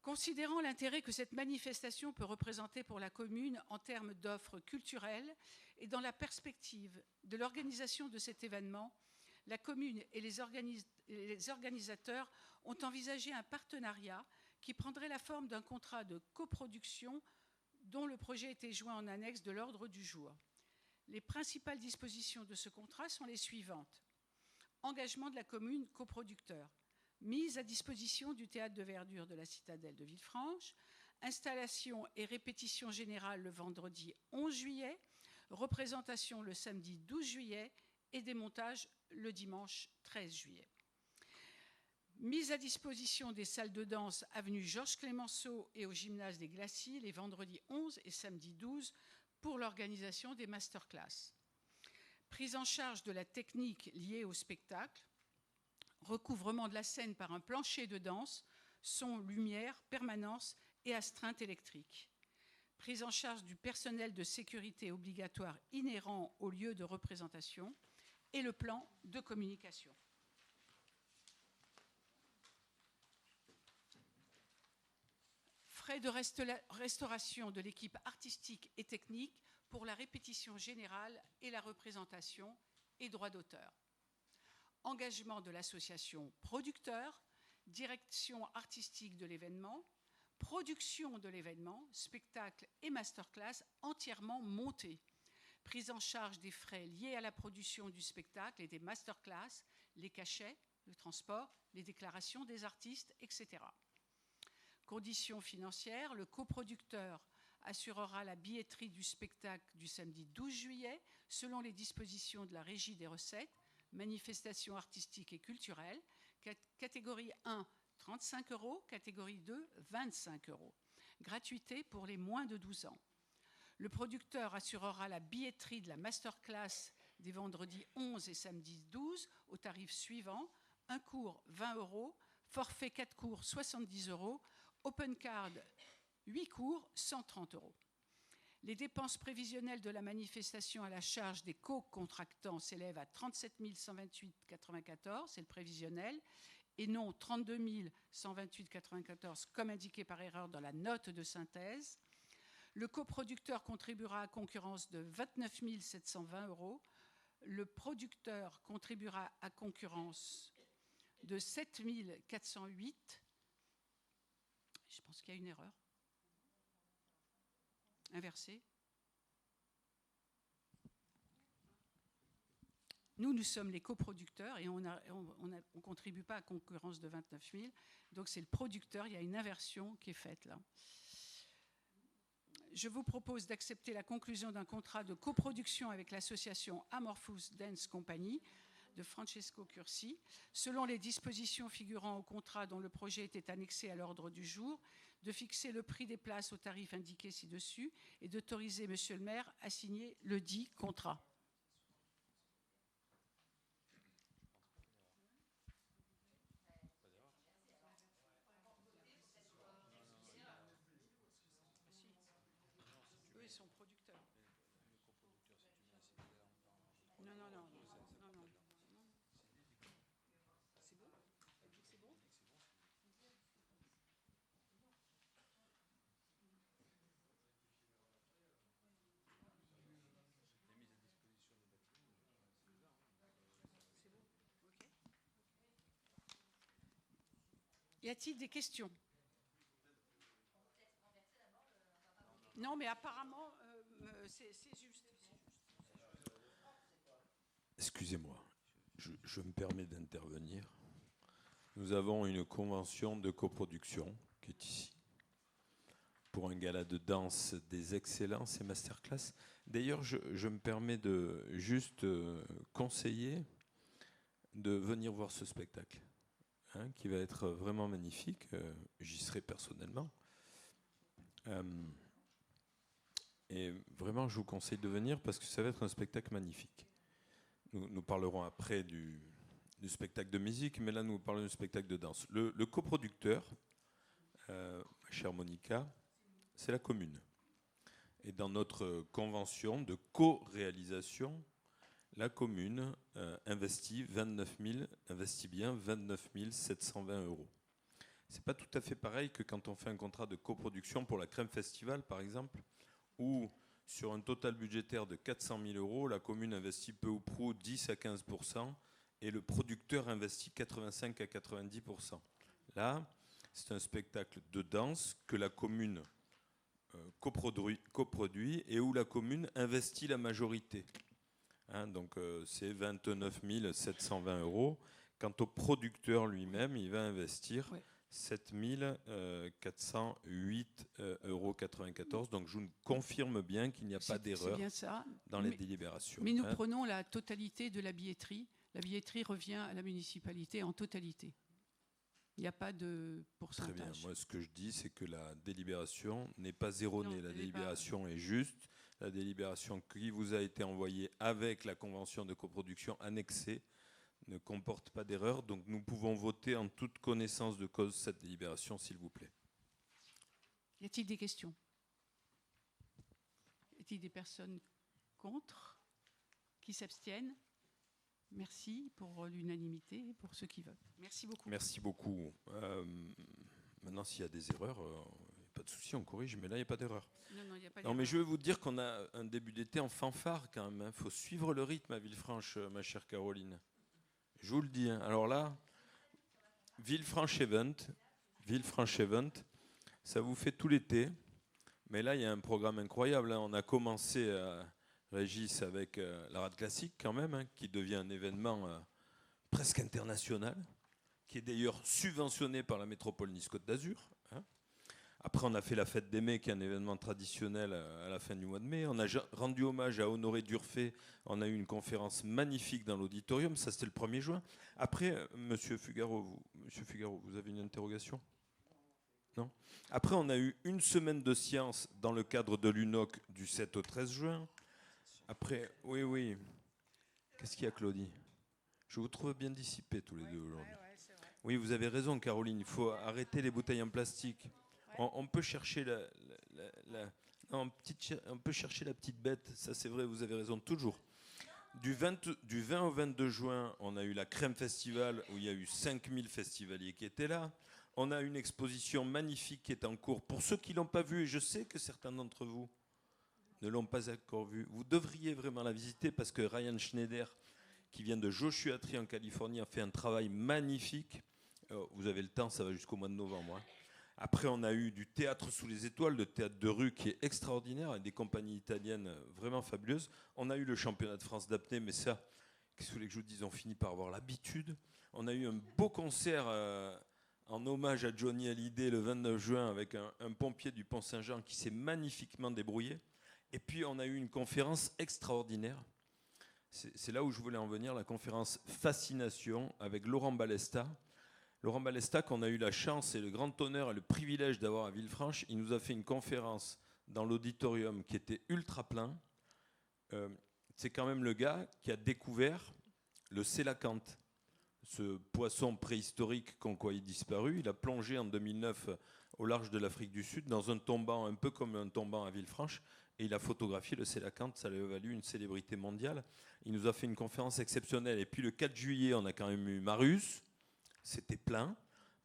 Considérant l'intérêt que cette manifestation peut représenter pour la commune en termes d'offres culturelles et dans la perspective de l'organisation de cet événement, la commune et les organisateurs ont envisagé un partenariat qui prendrait la forme d'un contrat de coproduction dont le projet était joint en annexe de l'ordre du jour. Les principales dispositions de ce contrat sont les suivantes. Engagement de la commune coproducteur, mise à disposition du Théâtre de Verdure de la Citadelle de Villefranche, installation et répétition générale le vendredi 11 juillet, représentation le samedi 12 juillet et démontage le dimanche 13 juillet. Mise à disposition des salles de danse avenue Georges Clemenceau et au gymnase des Glacis les vendredis 11 et samedi 12 pour l'organisation des masterclass. Prise en charge de la technique liée au spectacle, recouvrement de la scène par un plancher de danse, son, lumière, permanence et astreinte électrique. Prise en charge du personnel de sécurité obligatoire inhérent au lieu de représentation et le plan de communication. Frais de restauration de l'équipe artistique et technique pour la répétition générale et la représentation et droits d'auteur. Engagement de l'association producteur, direction artistique de l'événement, production de l'événement, spectacle et masterclass entièrement montés. Prise en charge des frais liés à la production du spectacle et des masterclass, les cachets, le transport, les déclarations des artistes, etc. Conditions financières, le coproducteur assurera la billetterie du spectacle du samedi 12 juillet selon les dispositions de la Régie des recettes, manifestations artistiques et culturelles, catégorie 1, 35 €, catégorie 2, 25 €. Gratuité pour les moins de 12 ans. Le producteur assurera la billetterie de la masterclass des vendredis 11 et samedi 12 au tarif suivant: un cours 20 €, forfait 4 cours 70 €, open card 8 cours 130 €. Les dépenses prévisionnelles de la manifestation à la charge des co-contractants s'élèvent à 37 128,94 €, c'est le prévisionnel, et non 32 128,94 € comme indiqué par erreur dans la note de synthèse. Le coproducteur contribuera à concurrence de 29 720 €. Le producteur contribuera à concurrence de 7 408. Je pense qu'il y a une erreur. Inversé. Nous sommes les coproducteurs et on ne contribue pas à concurrence de 29 000. Donc c'est le producteur, il y a une inversion qui est faite là. Je vous propose d'accepter la conclusion d'un contrat de coproduction avec l'association Amorphous Dance Company de Francesco Cursi, selon les dispositions figurant au contrat dont le projet était annexé à l'ordre du jour, de fixer le prix des places au tarif indiqué ci-dessus et d'autoriser Monsieur le maire à signer le dit contrat. Eux, ils sont producteurs. Non, non, non. C'est bon ? C'est bon ? Y a-t-il des questions? Non, mais apparemment, c'est juste. Excusez-moi, je me permets d'intervenir. Nous avons une convention de coproduction qui est ici pour un gala de danse des excellences et masterclass. D'ailleurs, je me permets de juste conseiller de venir voir ce spectacle, hein, qui va être vraiment magnifique. J'y serai personnellement. Et vraiment, je vous conseille de venir parce que ça va être un spectacle magnifique. Nous parlerons après du spectacle de musique, mais là, nous parlons du spectacle de danse. Le coproducteur, ma chère Monica, c'est la commune. Et dans notre convention de co-réalisation, la commune investit bien 29 720 €. C'est pas tout à fait pareil que quand on fait un contrat de coproduction pour la Crème Festival, par exemple, où sur un total budgétaire de 400 000 €, la commune investit peu ou prou 10 à 15% et le producteur investit 85 à 90%. Là, c'est un spectacle de danse que la commune coproduit et où la commune investit la majorité. Hein, donc c'est 29 720 €. Quant au producteur lui-même, il va investir 7 408,94 €. Donc je vous confirme bien qu'il n'y a pas d'erreur dans les délibérations. Mais nous prenons la totalité de la billetterie. La billetterie revient à la municipalité en totalité. Il n'y a pas de pourcentage. Très bien. Moi, ce que je dis, c'est que la délibération n'est pas erronée. La délibération est juste. La délibération qui vous a été envoyée avec la convention de coproduction annexée ne comporte pas d'erreur. Donc nous pouvons voter en toute connaissance de cause cette délibération, s'il vous plaît. Y a-t-il des questions? Y a-t-il des personnes contre? Qui s'abstiennent? Merci pour l'unanimité et pour ceux qui veulent. Merci beaucoup. Merci beaucoup. Maintenant, s'il y a des erreurs, pas de souci, on corrige, mais là, il n'y a pas d'erreur. Non, il n'y a pas d'erreur. Non, mais je veux vous dire qu'on a un début d'été en fanfare quand même. Il faut suivre le rythme à Villefranche, ma chère Caroline. Je vous le dis. Hein. Alors là, Villefranche Event, ça vous fait tout l'été. Mais là, il y a un programme incroyable. Hein. On a commencé, Régis, avec la rade classique quand même, hein, qui devient un événement presque international, qui est d'ailleurs subventionné par la métropole Nice-Côte d'Azur. Hein. Après, on a fait la fête des Mets, qui est un événement traditionnel à la fin du mois de mai. On a rendu hommage à Honoré Durfé. On a eu une conférence magnifique dans l'auditorium. Ça, c'était le 1er juin. Après, Monsieur Fugaro, vous avez une interrogation? maintenant. Après, on a eu une semaine de sciences dans le cadre de l'UNOC du 7 au 13 juin. Après, oui. Qu'est-ce qu'il y a, Claudie? Je vous trouve bien dissipés tous les deux aujourd'hui. Oui, vous avez raison, Caroline. Il faut arrêter les bouteilles en plastique. On peut chercher on peut chercher la petite bête. Ça, c'est vrai, vous avez raison, toujours. Du 20 au 22 juin, on a eu la Crème Festival, où il y a eu 5000 festivaliers qui étaient là. On a une exposition magnifique qui est en cours. Pour ceux qui ne l'ont pas vue, et je sais que certains d'entre vous ne l'ont pas encore vue, vous devriez vraiment la visiter parce que Ryan Schneider, qui vient de Joshua Tree en Californie, a fait un travail magnifique. Vous avez le temps, ça va jusqu'au mois de novembre. Hein. Après, on a eu du théâtre sous les étoiles, le théâtre de rue qui est extraordinaire, avec des compagnies italiennes vraiment fabuleuses. On a eu le championnat de France d'apnée, mais ça, qu'est-ce que vous voulez que je vous dise, on finit par avoir l'habitude. On a eu un beau concert en hommage à Johnny Hallyday le 29 juin avec un pompier du Pont-Saint-Jean qui s'est magnifiquement débrouillé. Et puis, on a eu une conférence extraordinaire. C'est là où je voulais en venir, la conférence Fascination avec Laurent Balesta. Laurent Balesta, qu'on a eu la chance et le grand honneur et le privilège d'avoir à Villefranche, il nous a fait une conférence dans l'auditorium qui était ultra plein. C'est quand même le gars qui a découvert le sélacanthe, ce poisson préhistorique qu'on croyait disparu. Il a plongé en 2009 au large de l'Afrique du Sud dans un tombant, un peu comme un tombant à Villefranche, et il a photographié le sélacanthe, ça lui a valu une célébrité mondiale. Il nous a fait une conférence exceptionnelle. Et puis le 4 juillet, on a quand même eu Marius. C'était plein.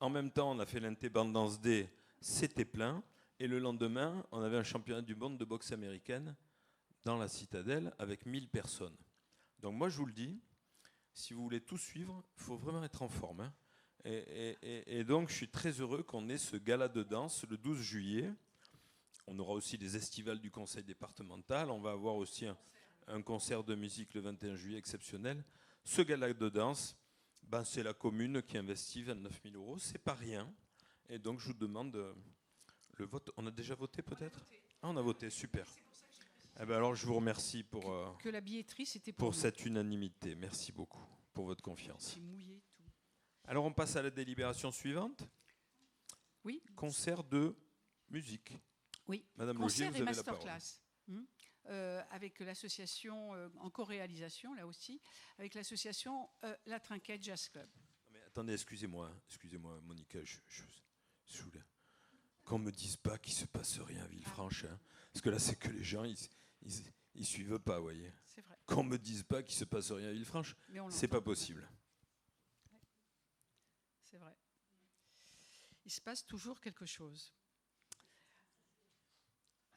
En même temps, on a fait l'Independence Day, c'était plein. Et le lendemain, on avait un championnat du monde de boxe américaine dans la Citadelle avec 1000 personnes. Donc moi, je vous le dis, si vous voulez tout suivre, il faut vraiment être en forme. Hein. Et donc, je suis très heureux qu'on ait ce gala de danse le 12 juillet. On aura aussi les estivales du conseil départemental. On va avoir aussi un concert de musique le 21 juillet exceptionnel. Ce gala de danse, c'est la commune qui investit 29 000 €, c'est pas rien. Et donc je vous demande le vote. On a déjà voté peut-être ? On a voté, super. Alors je vous remercie pour, que la billetterie, c'était pour cette unanimité. Merci beaucoup pour votre confiance. C'est mouillé, tout. Alors on passe à la délibération suivante. Oui. Concert de musique. Oui. Madame Logier, Concert vous et avez la parole. masterclass. Avec l'association en co-réalisation, là aussi, avec l'association La Trinquette Jazz Club. Mais attendez, excusez-moi, Monica, je voulais qu'on me dise pas qu'il se passe rien à Villefranche, hein, parce que là c'est que les gens ils suivent pas, vous voyez. C'est vrai. Qu'on me dise pas qu'il se passe rien à Villefranche, c'est pas possible. C'est vrai. Il se passe toujours quelque chose.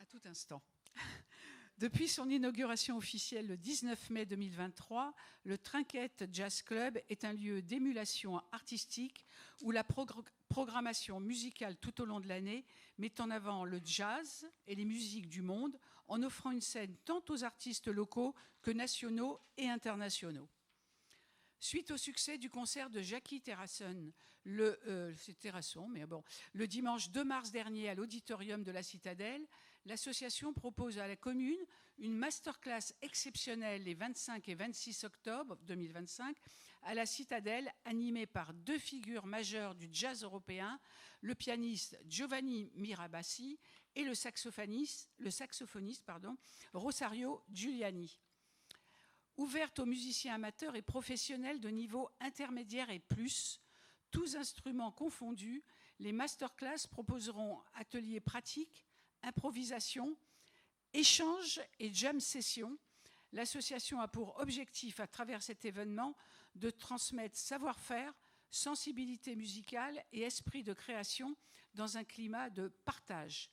À tout instant. Depuis son inauguration officielle le 19 mai 2023, le Trinquette Jazz Club est un lieu d'émulation artistique où la programmation musicale tout au long de l'année met en avant le jazz et les musiques du monde en offrant une scène tant aux artistes locaux que nationaux et internationaux. Suite au succès du concert de Jackie Terrasson, le dimanche 2 mars dernier à l'auditorium de la Citadelle, l'association propose à la commune une masterclass exceptionnelle les 25 et 26 octobre 2025 à la Citadelle, animée par deux figures majeures du jazz européen, le pianiste Giovanni Mirabassi et le saxophoniste Rosario Giuliani. Ouverte aux musiciens amateurs et professionnels de niveau intermédiaire et plus, tous instruments confondus, les masterclass proposeront ateliers pratiques, improvisation, échanges et jam sessions. L'association a pour objectif, à travers cet événement, de transmettre savoir-faire, sensibilité musicale et esprit de création dans un climat de partage.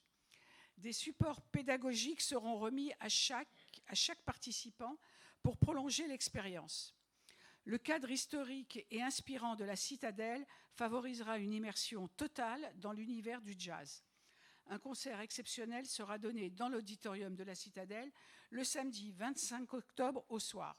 Des supports pédagogiques seront remis à chaque participant pour prolonger l'expérience. Le cadre historique et inspirant de la Citadelle favorisera une immersion totale dans l'univers du jazz. Un concert exceptionnel sera donné dans l'auditorium de la Citadelle le samedi 25 octobre au soir.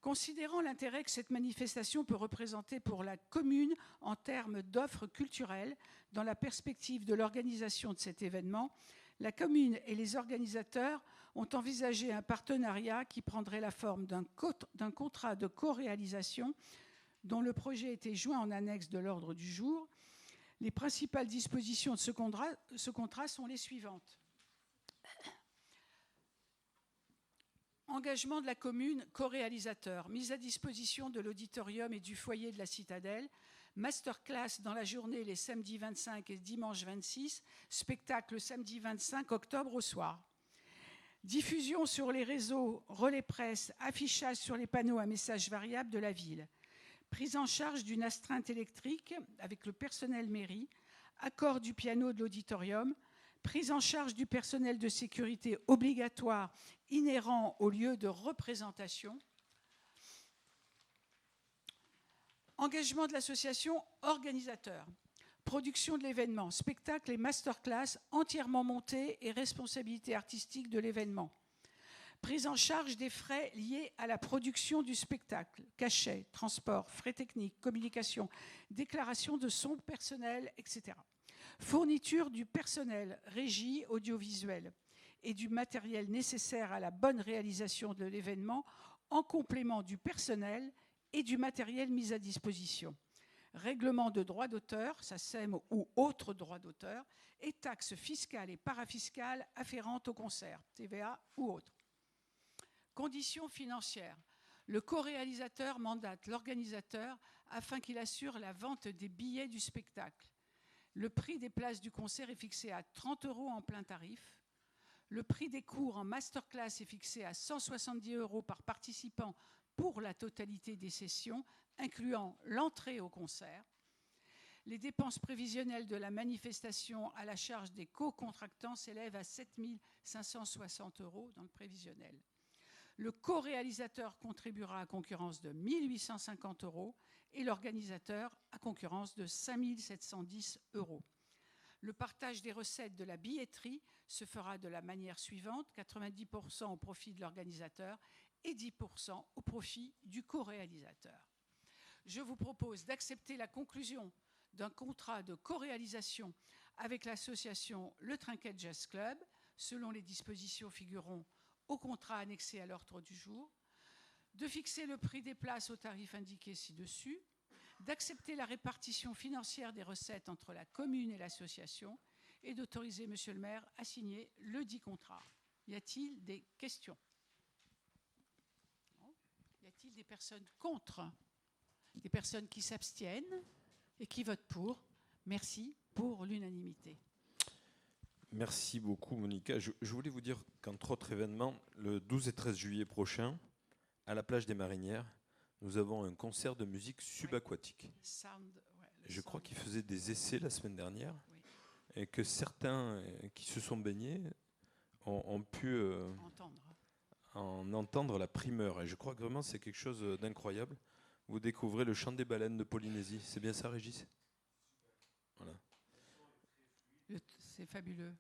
Considérant l'intérêt que cette manifestation peut représenter pour la commune en termes d'offres culturelles, dans la perspective de l'organisation de cet événement, la commune et les organisateurs ont envisagé un partenariat qui prendrait la forme d'un contrat de co-réalisation dont le projet était joint en annexe de l'ordre du jour. Les principales dispositions de ce contrat sont les suivantes. Engagement de la commune co-réalisateur, mise à disposition de l'auditorium et du foyer de la Citadelle, masterclass dans la journée les samedis 25 et dimanche 26, spectacle le samedi 25 octobre au soir. Diffusion sur les réseaux, relais presse, affichage sur les panneaux à messages variables de la ville. Prise en charge d'une astreinte électrique avec le personnel mairie, accord du piano de l'auditorium, prise en charge du personnel de sécurité obligatoire inhérent au lieu de représentation, engagement de l'association organisateur, production de l'événement, spectacle et masterclass entièrement montés et responsabilité artistique de l'événement. Prise en charge des frais liés à la production du spectacle, cachet, transport, frais techniques, communication, déclaration de son personnel, etc. Fourniture du personnel, régie audiovisuelle et du matériel nécessaire à la bonne réalisation de l'événement en complément du personnel et du matériel mis à disposition. Règlement de droits d'auteur, SACEM ou autres droits d'auteur, et taxes fiscales et parafiscales afférentes au concert, TVA ou autres. Conditions financières. Le co-réalisateur mandate l'organisateur afin qu'il assure la vente des billets du spectacle. Le prix des places du concert est fixé à 30 € en plein tarif. Le prix des cours en masterclass est fixé à 170 € par participant pour la totalité des sessions, incluant l'entrée au concert. Les dépenses prévisionnelles de la manifestation à la charge des co-contractants s'élèvent à 7 560 € dans le prévisionnel. Le co-réalisateur contribuera à concurrence de 1 850 € et l'organisateur à concurrence de 5 710 €. Le partage des recettes de la billetterie se fera de la manière suivante, 90% au profit de l'organisateur et 10% au profit du co-réalisateur. Je vous propose d'accepter la conclusion d'un contrat de co-réalisation avec l'association Le Trinquet Jazz Club, selon les dispositions figurant au contrat annexé à l'ordre du jour, de fixer le prix des places au tarif indiqué ci-dessus, d'accepter la répartition financière des recettes entre la commune et l'association et d'autoriser Monsieur le maire à signer le dit contrat. Y a-t-il des questions ? Non ? Y a-t-il des personnes contre ? Des personnes qui s'abstiennent et qui votent pour ? Merci pour l'unanimité. Merci beaucoup, Monica. Je voulais vous dire qu'entre autres événements, le 12 et 13 juillet prochain, à la plage des Marinières, nous avons un concert de musique subaquatique. Je crois qu'ils faisaient des essais la semaine dernière et que certains qui se sont baignés ont pu en entendre la primeur. Et je crois que vraiment c'est quelque chose d'incroyable. Vous découvrez le chant des baleines de Polynésie. C'est bien ça, Régis ? Voilà. C'est fabuleux.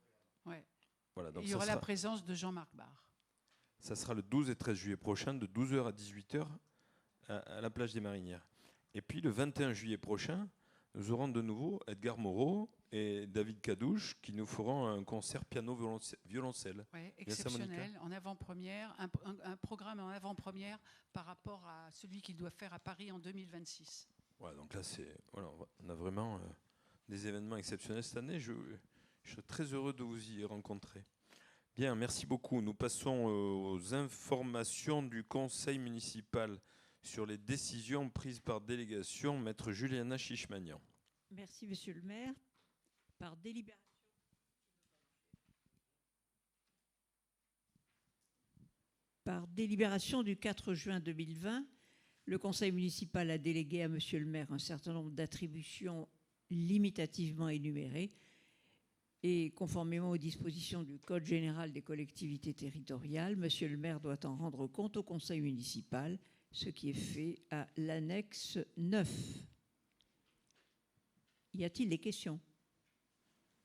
Ouais. Voilà, donc il y aura la présence de Jean-Marc Barre. Ça sera le 12 et 13 juillet prochain, de 12h à 18h, à la plage des Marinières. Et puis le 21 juillet prochain, nous aurons de nouveau Edgar Moreau et David Cadouche qui nous feront un concert piano-violoncelle. Oui, exceptionnel, en avant-première, un programme en avant-première par rapport à celui qu'il doit faire à Paris en 2026. Ouais, donc là, on a vraiment des événements exceptionnels cette année. Je suis très heureux de vous y rencontrer. Bien, merci beaucoup. Nous passons aux informations du conseil municipal sur les décisions prises par délégation. Maître Juliana Chichmanian. Merci, monsieur le maire. Par délibération du 4 juin 2020, le conseil municipal a délégué à monsieur le maire un certain nombre d'attributions limitativement énumérées et conformément aux dispositions du Code général des collectivités territoriales, monsieur le maire doit en rendre compte au conseil municipal, ce qui est fait à l'annexe 9. Y a-t-il des questions ?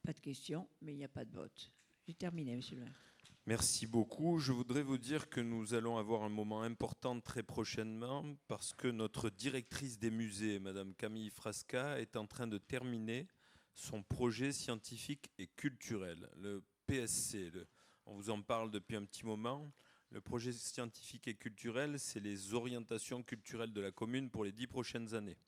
Pas de questions, mais il n'y a pas de vote. J'ai terminé, monsieur le maire. Merci beaucoup. Je voudrais vous dire que nous allons avoir un moment important très prochainement parce que notre directrice des musées, madame Camille Frasca, est en train de terminer son projet scientifique et culturel, le PSC. On vous en parle depuis un petit moment. Le projet scientifique et culturel, c'est les orientations culturelles de la commune pour les 10 prochaines années.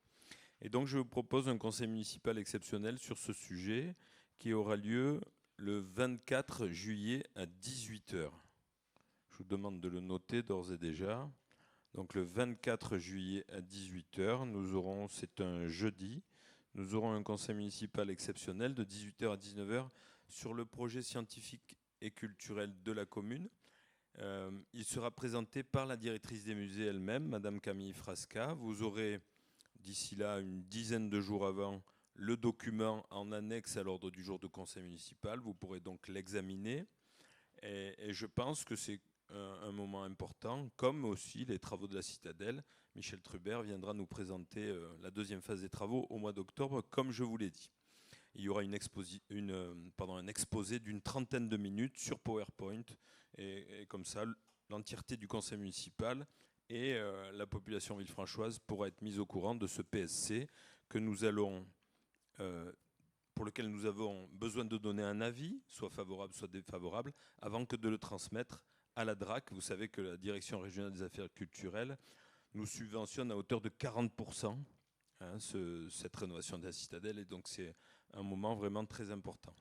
Et donc je vous propose un conseil municipal exceptionnel sur ce sujet qui aura lieu le 24 juillet à 18h. Je vous demande de le noter d'ores et déjà. Donc le 24 juillet à 18h, nous aurons, c'est un jeudi, nous aurons un conseil municipal exceptionnel de 18h à 19h sur le projet scientifique et culturel de la commune. Il sera présenté par la directrice des musées elle-même, Madame Camille Frasca. Vous aurez d'ici là une dizaine de jours avant le document en annexe à l'ordre du jour du conseil municipal. Vous pourrez donc l'examiner. Et je pense que c'est un moment important, comme aussi les travaux de la citadelle. Michel Trubert viendra nous présenter la deuxième phase des travaux au mois d'octobre, comme je vous l'ai dit. Il y aura un exposé d'une trentaine de minutes sur PowerPoint, et comme ça, l'entièreté du conseil municipal et la population villefranchoise pourra être mise au courant de ce PSC que nous allons, pour lequel nous avons besoin de donner un avis, soit favorable, soit défavorable, avant que de le transmettre à la DRAC. Vous savez que la Direction régionale des affaires culturelles nous subventionne à hauteur de 40% cette rénovation de la citadelle, et donc c'est un moment vraiment très important.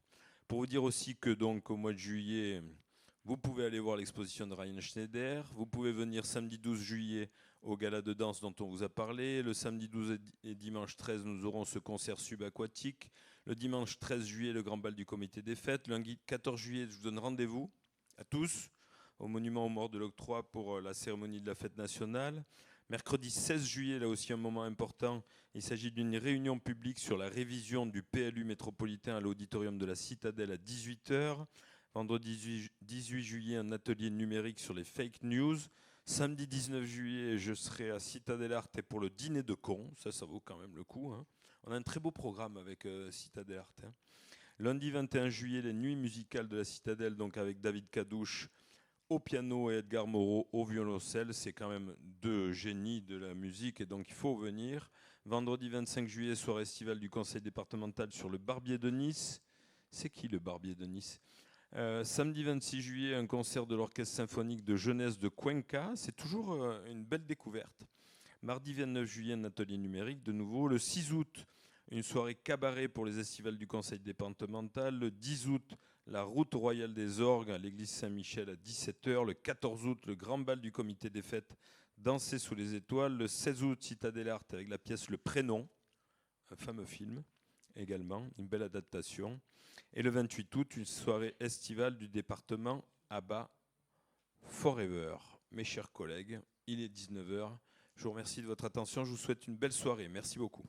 Pour vous dire aussi que donc au mois de juillet, vous pouvez aller voir l'exposition de Ryan Schneider, vous pouvez venir samedi 12 juillet au gala de danse dont on vous a parlé. Le samedi 12 et dimanche 13, nous aurons ce concert subaquatique. Le dimanche 13 juillet, le grand bal du comité des fêtes. Le lundi 14 juillet, je vous donne rendez-vous à tous au monument aux morts de l'Octroi pour la cérémonie de la fête nationale. Mercredi 16 juillet, là aussi un moment important, il s'agit d'une réunion publique sur la révision du PLU métropolitain à l'auditorium de la Citadelle à 18h. Vendredi 18 juillet, un atelier numérique sur les fake news. Samedi 19 juillet, je serai à Citadelle Arte pour le dîner de cons. Ça vaut quand même le coup. On a un très beau programme avec Citadelle Arte. Lundi 21 juillet, les nuits musicales de la Citadelle, donc avec David Cadouche au piano et Edgar Moreau au violoncelle. C'est quand même deux génies de la musique et donc il faut venir. Vendredi 25 juillet, soirée estivale du conseil départemental sur le Barbier de Nice. C'est qui le Barbier de Nice ? Samedi 26 juillet, un concert de l'Orchestre symphonique de jeunesse de Cuenca. C'est toujours une belle découverte. Mardi 29 juillet, un atelier numérique de nouveau. Le 6 août, une soirée cabaret pour les estivales du conseil départemental. Le 10 août, la route royale des orgues à l'église Saint-Michel à 17h. Le 14 août, le grand bal du comité des fêtes Danser sous les étoiles. Le 16 août, Citadelle Arte avec la pièce Le Prénom, un fameux film également, une belle adaptation. Et le 28 août, une soirée estivale du département ABBA Forever. Mes chers collègues, il est 19h. Je vous remercie de votre attention. Je vous souhaite une belle soirée. Merci beaucoup.